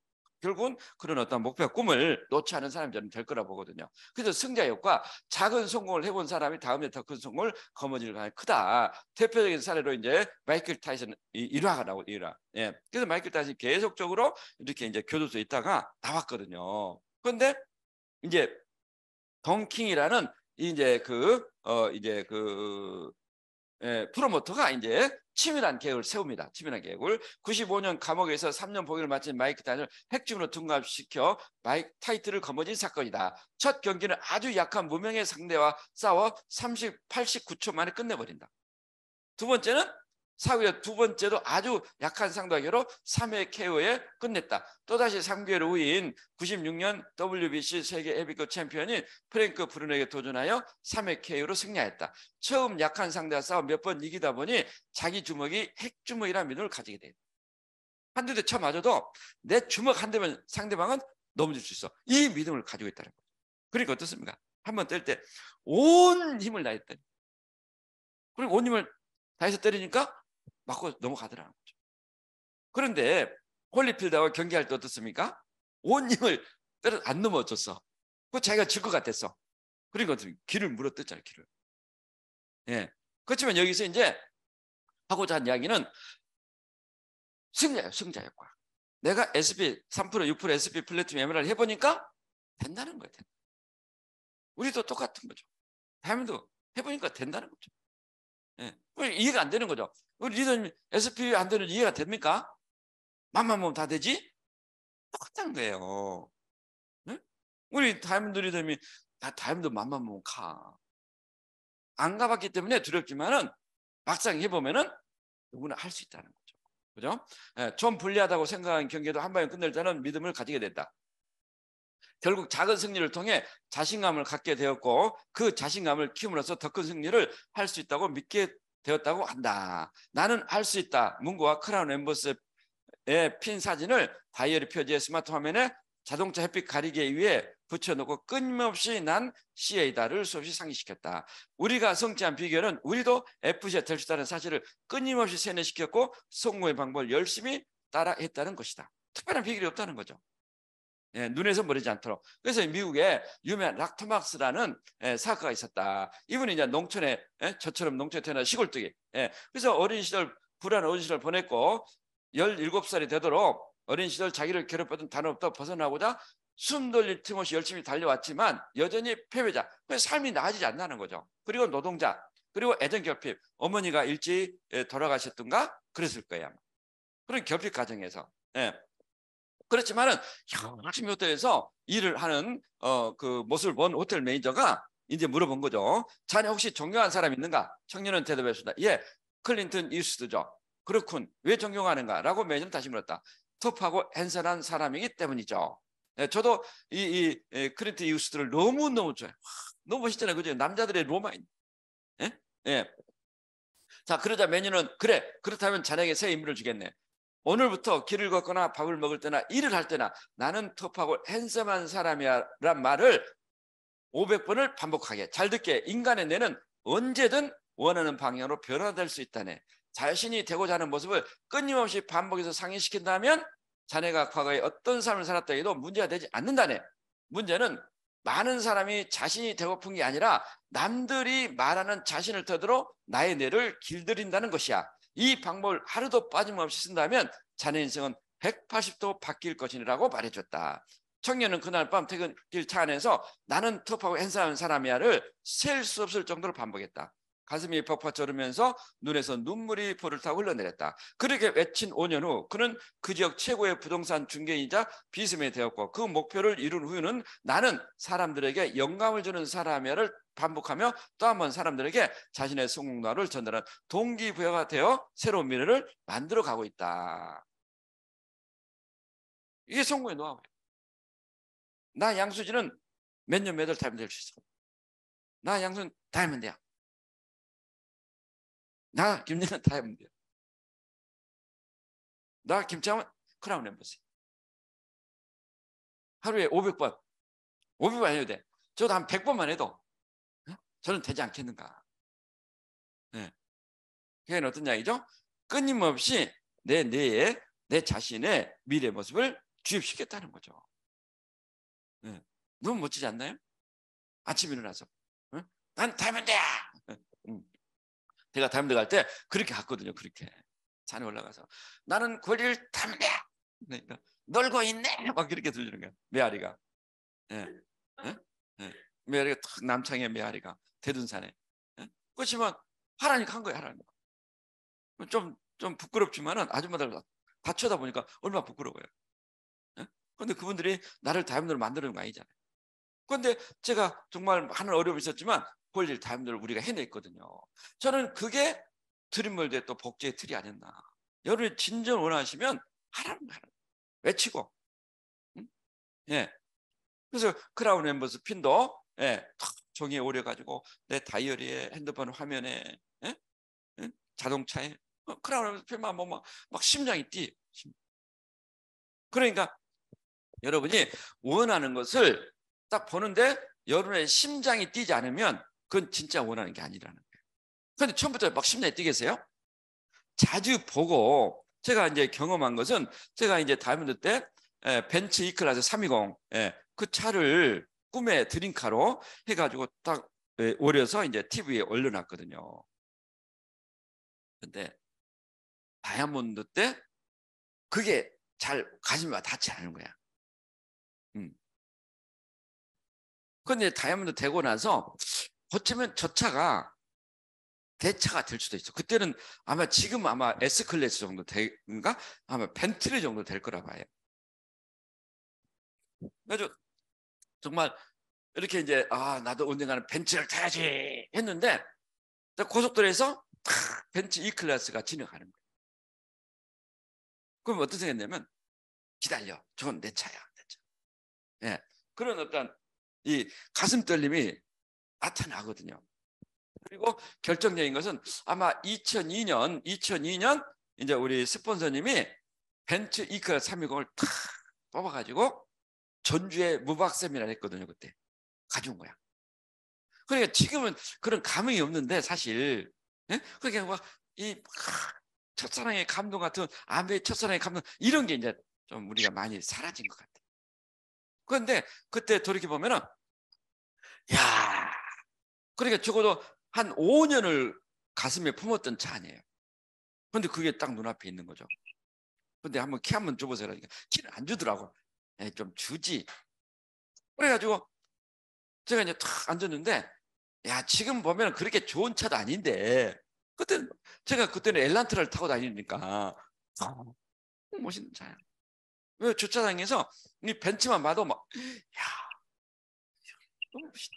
결국은 그런 어떤 목표, 꿈을 놓지 않은 사람이 저는 될 거라 보거든요. 그래서 승자욕과 작은 성공을 해본 사람이 다음에 더 큰 성공을 거머쥘 가능성이 크다. 대표적인 사례로 이제 마이클 타이슨 일화가 나오고 일화. 예. 그래서 마이클 타이슨이 계속적으로 이렇게 이제 교도소에 있다가 나왔거든요. 그런데 이제 덩킹이라는 이제 프로모터가 이제 치밀한 계획을 세웁니다. 치밀한 계획을 95년 감옥에서 3년 복역을 마친 마이크 타이슨을 핵심으로 둔갑시켜 마이크 타이틀을 거머쥔 사건이다. 첫 경기는 아주 약한 무명의 상대와 싸워 89초 만에 끝내버린다. 두 번째는 사후에 두 번째도 아주 약한 상대로 3회 KO에 끝냈다. 또다시 3개월 후인 96년 WBC 세계 헤비급 챔피언인 프랭크 브루너에게 도전하여 3회 KO로 승리하였다. 처음 약한 상대와 싸워 몇 번 이기다 보니 자기 주먹이 핵주먹이라는 믿음을 가지게 돼. 한두 대 쳐 맞아도 내 주먹 한 대면 상대방은 넘어질 수 있어. 이 믿음을 가지고 있다는 거죠. 그러니까 어떻습니까? 한 번 뗄 때 온 힘을 다했더니, 그리고 온 힘을 다해서 때리니까 맞고 넘어가더라는 거죠. 그런데 홀리필드하고 경기할 때 어떻습니까? 온 힘을 때려 안 넘어졌어. 그 자기가 질 것 같았어. 그러니까 길을 물어뜯잖아요, 길을. 예. 그렇지만 여기서 이제 하고자 한 이야기는 승자예요, 승자 효과. 내가 SP 3%, 6% SP 플래티넘 MR을 해보니까 된다는 거예요. 우리도 똑같은 거죠. 다이아몬드 해보니까 된다는 거죠. 예. 이해가 안 되는 거죠. 우리 리더님 SP 안 되는 이해가 됩니까? 맘만 먹으면 다 되지? 똑같은 거예요. 네? 우리 다이아몬드 리더님이 다 다이아몬드 맘만 먹으면 가. 안 가봤기 때문에 두렵지만은 막상 해보면은 누구나 할 수 있다는 거죠. 그죠? 예, 좀 불리하다고 생각한 경기도 한 방에 끝낼 때는 믿음을 가지게 된다. 결국 작은 승리를 통해 자신감을 갖게 되었고 그 자신감을 키움으로써 더 큰 승리를 할 수 있다고 믿게 되었다고 한다. 나는 할 수 있다. 문구와 크라운 엠버스의 핀 사진을 다이어리 표지의 스마트 화면에 자동차 햇빛 가리개 위에 붙여놓고 끊임없이 난 CA다를 수없이 상기시켰다. 우리가 성취한 비결은 우리도 FC가 될 수 있다는 사실을 끊임없이 세뇌시켰고 성공의 방법을 열심히 따라했다는 것이다. 특별한 비결이 없다는 거죠. 예, 눈에서 멀지 않도록. 그래서 미국에 유명한 락토막스라는 사학가가 있었다. 이분이 이제 농촌에, 저처럼 농촌에 태어난 시골뜨기. 그래서 어린 시절, 불안한 어린 시절 보냈고 17살이 되도록 어린 시절 자기를 괴롭혔던 단어부터 벗어나고자 숨 돌릴 틈 없이 열심히 달려왔지만 여전히 패배자. 삶이 나아지지 않는다는 거죠. 그리고 노동자, 그리고 애정 결핍. 어머니가 일찍 돌아가셨던가 그랬을 거예요. 그런 결핍 과정에서. 그렇지만은 열심히 호텔에서 일을 하는 그 모습을 본 호텔 매니저가 이제 물어본 거죠. 자네 혹시 존경하는 사람 있는가? 청년은 대답했습니다. 예, 클린턴 이스트죠. 그렇군. 왜 존경하는가?라고 매니저는 다시 물었다. 터프하고 핸섬한 사람이기 때문이죠. 저도 이 클린턴 이스트를 너무너무 좋아해요. 너무 멋있잖아요. 그죠? 남자들의 로마인. 예? 예. 자, 그러자 매니저는 그래, 그렇다면 자네에게 새 임무를 주겠네. 오늘부터 길을 걷거나 밥을 먹을 때나 일을 할 때나 나는 터프하고 핸섬한 사람이야 란 말을 500번을 반복하게. 잘 듣게. 인간의 뇌는 언제든 원하는 방향으로 변화될 수 있다네. 자신이 되고자 하는 모습을 끊임없이 반복해서 상기시킨다면 자네가 과거에 어떤 삶을 살았다 해도 문제가 되지 않는다네. 문제는 많은 사람이 자신이 되고픈 게 아니라 남들이 말하는 자신을 터들어 나의 뇌를 길들인다는 것이야. 이 방법을 하루도 빠짐없이 쓴다면 자네 인생은 180도 바뀔 것이라고 말해줬다. 청년은 그날 밤 퇴근길 차 안에서 나는 터프하고 핸섬한 사람이야를 셀 수 없을 정도로 반복했다. 가슴이 벅벅 쩌르면서 눈에서 눈물이 볼을 타고 흘러내렸다. 그렇게 외친 5년 후 그는 그 지역 최고의 부동산 중개이자 비스맨이 되었고 그 목표를 이룬 후에는 나는 사람들에게 영감을 주는 사람이야를 반복하며 또 한 번 사람들에게 자신의 성공도를 전달한 동기부여가 되어 새로운 미래를 만들어 가고 있다. 이게 성공의 노하우예요. 나 양수진은 몇 년 몇 월 다이아몬드 될 수 있어. 나 양수는 다이아몬드야. 나 김진은 다이아몬드야. 나 김창원 크라운 엠버시. 하루에 500번. 500번 해도 돼. 저도 한 100번만 해도 저는 되지 않겠는가. 그게 어떤 이야기죠? 끊임없이 내 뇌에 내 자신의 미래 모습을 주입시켰다는 거죠. 네. 너무 멋지지 않나요? 아침에 일어나서 난 다이아몬드야. 제가 다이아몬드 갈 때 그렇게 갔거든요. 그렇게 산에 올라가서 나는 권리를 다이아몬드야. 그러니까 놀고 있네. 막 그렇게 들리는 거야. 메아리가. 예. 예? 예. 메아리가 탁 남창의 메아리가 대둔산에. 예? 그렇지만 하라니까 한 거야. 하라니까. 좀 부끄럽지만은 아줌마들 다 쳐다보니까 얼마나 부끄러워요. 예? 그런데 그분들이 나를 다이아몬드로 만드는 거 아니잖아요. 그런데 제가 정말 많은 어려움이 있었지만 볼일 다이아몬드를 우리가 해냈거든요. 저는 그게 드림월드의 또 복제의 틀이 아니었나. 여러분이 진정 원하시면 하라는 거야. 외치고. 응? 예. 그래서 크라운 엠버스 핀도 예, 탁 종이에 오려가지고 내 다이어리에 핸드폰 화면에 예? 예? 자동차에 크라운 엠버스 핀만 보면 막 심장이 뛰. 그러니까 여러분이 원하는 것을 딱 보는데 여러분의 심장이 뛰지 않으면 그건 진짜 원하는 게 아니라는 거예요. 그런데 처음부터 막 심장이 뛰겠어요? 자주 보고 제가 이제 경험한 것은 제가 이제 다이아몬드 때 벤츠 E클래스 320 그 차를 꿈의 드림카로 해가지고 딱 오려서 이제 TV에 올려놨거든요. 근데 다이아몬드 때 그게 잘 가슴에 닿지 않는 거야. 그런데 다이아몬드 되고 나서 어쩌면 저 차가 대차가 될 수도 있어. 그때는 아마 지금 아마 S클래스 정도 될까? 아마 벤틀리 정도 될 거라 봐요. 그래서 정말 이렇게 이제 나도 언젠가는 벤츠를 타야지 했는데 고속도로에서 탁 벤츠 E클래스가 지나가는 거예요. 그럼 어떤 생각했냐면 기다려. 저건 내 차야. 내 차. 예. 그런 어떤 이 가슴 떨림이 나타나거든요. 그리고 결정적인 것은 아마 2002년 이제 우리 스폰서님이 벤츠 E클래스 320을 탁 뽑아가지고 전주에 무박 세미나를 했거든요. 그때 가져온 거야. 그러니까 지금은 그런 감흥이 없는데 사실 그러니까 막이 첫사랑의 감동 같은 아메의 첫사랑의 감동 이런 게 이제 좀 우리가 많이 사라진 것 같아. 그런데 그때 돌이켜 보면은 야, 그러니까 적어도 한 5년을 가슴에 품었던 차 아니에요. 그런데 그게 딱 눈앞에 있는 거죠. 근데 한번 키 한번 줘보세요. 그러니까 키는 안 주더라고. 좀 주지. 그래가지고 제가 이제 탁 앉았는데 야, 지금 보면 그렇게 좋은 차도 아닌데 그때는 엘란트라를 타고 다니니까 멋있는 차야. 왜 주차장에서 이 벤츠만 봐도 막 야, 너무 멋있다.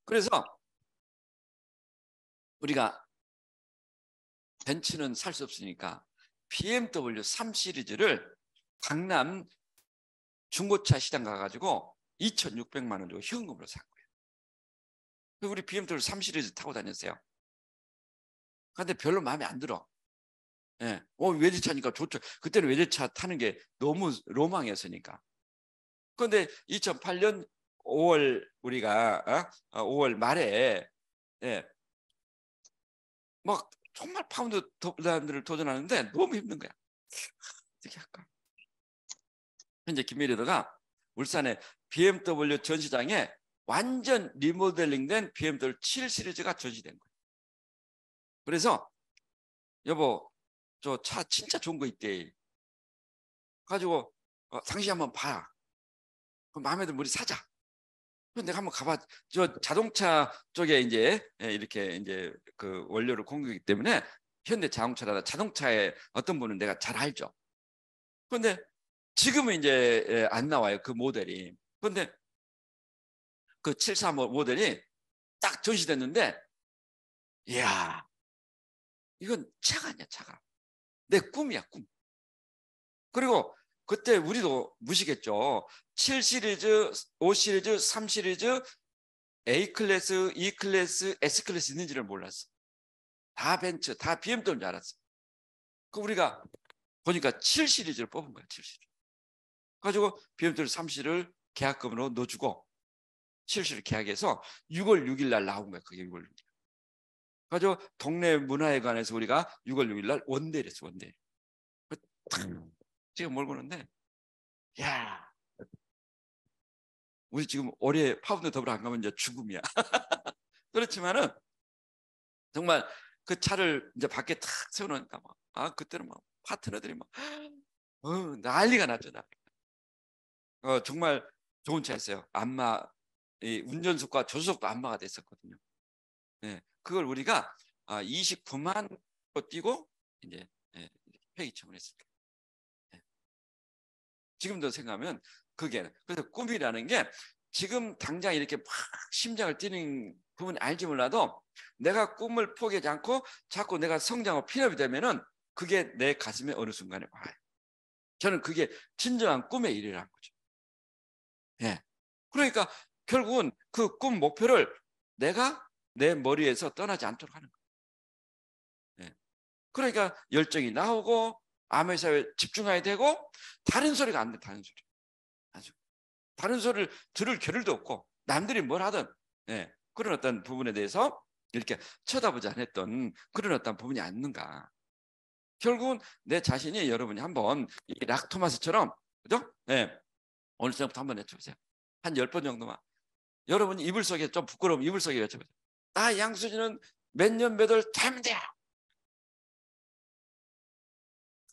그래서 우리가 벤츠는 살 수 없으니까 BMW 3 시리즈를 강남 중고차 시장 가가지고 2,600만 원 주고 현금으로 산 거예요. 우리 BMW 3 시리즈 타고 다녔어요. 근데 별로 마음에 안 들어. 예. 외제차니까 좋죠. 그때는 외제차 타는 게 너무 로망이었으니까. 그런데 2008년 5월 우리가 5월 말에 막 정말 파운드 사람들을 도전하는데 너무 힘든 거야. 어떻게 할까? 현재 김미래도가 울산의 BMW 전시장에 완전 리모델링된 BMW 7 시리즈가 전시된 거예요. 그래서 여보 저 차 진짜 좋은 거 있대. 가지고 당신 한번 봐. 그럼 마음에 들면 우리 사자. 그럼 내가 한번 가봐. 저 자동차 쪽에 이제 이렇게 이제 그 원료를 공급하기 때문에 현대 자동차나 자동차의 어떤 분은 내가 잘 알죠. 그런데 지금은 이제 안 나와요. 그 모델이. 그런데 그 74 모델이 딱 전시됐는데 이야 이건 차가 아니야 차가. 내 꿈이야 꿈. 그리고 그때 우리도 무시겠죠. 7 시리즈, 5 시리즈, 3 시리즈, A 클래스, E 클래스, S 클래스 있는지를 몰랐어. 다 벤츠, 다 BMW인 줄 알았어. 그 우리가 보니까 7 시리즈를 뽑은 거야. 7 시리즈. 가지고 BMW 3 시를 계약금으로 넣어주고 7 시를 계약해서 6월 6일 날 나온 거야. 그게 6월 6일. 가지고 동네 문화회관에서 우리가 6월 6일 날 원데이를 했어. 원데이. 지금 몰고는데, 야, 우리 지금 올해 파운드 더블 안 가면 이제 죽음이야. 그렇지만은 정말 그 차를 이제 밖에 탁 세워놓으니까 막, 그때는 막 파트너들이 막 난리가 났죠. 정말 좋은 차였어요. 안마, 이 운전석과 조수석도 안마가 됐었거든요. 네, 그걸 우리가 29만 로 뛰고 이제 폐기청을 했습니다. 네. 지금도 생각하면 그게 그래서 꿈이라는 게 지금 당장 이렇게 막 심장을 뛰는 부분이 알지 몰라도 내가 꿈을 포기하지 않고 자꾸 내가 성장하고 필요이 되면은 그게 내 가슴에 어느 순간에 와요. 저는 그게 진정한 꿈의 일이라는 거죠. 예. 그러니까 결국은 그 꿈 목표를 내가 내 머리에서 떠나지 않도록 하는 거예요. 예. 그러니까 열정이 나오고 암의 사회에 집중해야 되고 다른 소리가 안 돼. 다른 소리. 아주 다른 소리를 들을 겨를도 없고 남들이 뭘 하든 그런 어떤 부분에 대해서 이렇게 쳐다보지 않았던 그런 어떤 부분이 아닌가. 결국은 내 자신이 여러분이 한번 이 락 토마스처럼 그죠? 오늘 저녁부터 한번 외쳐보세요. 한 10번 정도만. 여러분 이불 속에 좀 부끄러우면 이불 속에 외쳐보세요. 나 양수진은 몇 년 몇 월 닮은 데야.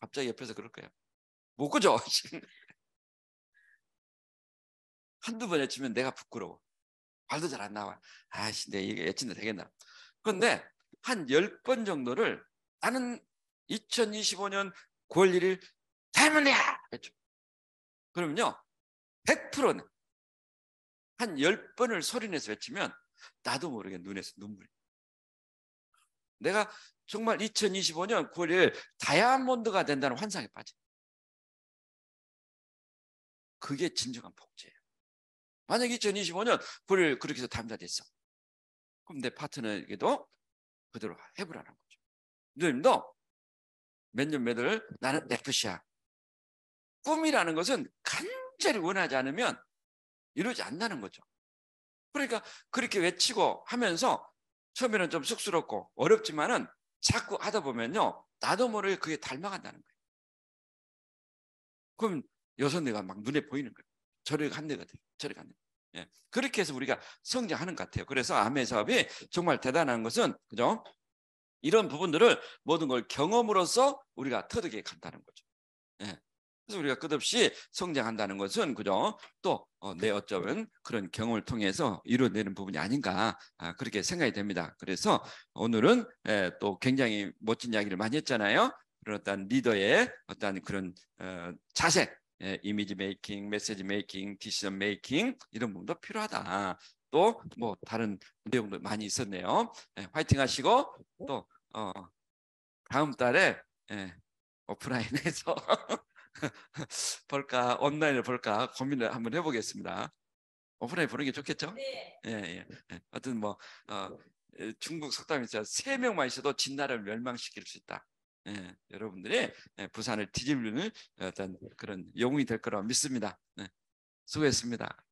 갑자기 옆에서 그럴 거예요. 못 그죠? 한두 번 외치면 내가 부끄러워. 말도 잘 안 나와. 아이씨, 내 이게 외친다 되겠나. 그런데 한 10번 정도를 나는 2025년 9월 1일 닮은 데야. 외쳐. 그러면요. 100%는 한 10번을 소리내서 외치면 나도 모르게 눈에서 눈물이. 내가 정말 2025년 9월 1일 다이아몬드가 된다는 환상에 빠져. 그게 진정한 복제예요. 만약 2025년 9월 1일 그렇게 해서 담다 됐어. 그럼 내 파트너에게도 그대로 해보라는 거죠. 누님도 몇 년 몇월 나는 FC야. 꿈이라는 것은 간절히 원하지 않으면 이루지 않는다는 거죠. 그러니까 그렇게 외치고 하면서 처음에는 좀 쑥스럽고 어렵지만은 자꾸 하다 보면요. 나도 모르게 그게 닮아간다는 거예요. 그럼 여선대가 막 눈에 보이는 거예요. 저리 간대가 돼요. 저리 간대. 예. 그렇게 해서 우리가 성장하는 것 같아요. 그래서 암의 사업이 정말 대단한 것은 그죠? 이런 부분들을 모든 걸 경험으로써 우리가 터득해 간다는 거죠. 예. 그래서 우리가 끝없이 성장한다는 것은 그죠? 또 내 어쩌면 그런 경험을 통해서 이루어내는 부분이 아닌가 그렇게 생각이 됩니다. 그래서 오늘은 또 굉장히 멋진 이야기를 많이 했잖아요. 그런 어떤 리더의 어떤 그런 자세, 이미지 메이킹, 메시지 메이킹, 디시전 메이킹 이런 부분도 필요하다. 또 뭐 다른 내용도 많이 있었네요. 화이팅 하시고 또 다음 달에 오프라인에서 볼까 온라인을 볼까 고민을 한번 해보겠습니다. 오프라인 보는 게 좋겠죠? 네. 예. 하여튼 뭐 중국 속담이 있어요. 3명만 있어도 진나라를 멸망시킬 수 있다. 여러분들이 부산을 뒤집는 어떤 그런 영웅이 될 거라고 믿습니다. 수고했습니다.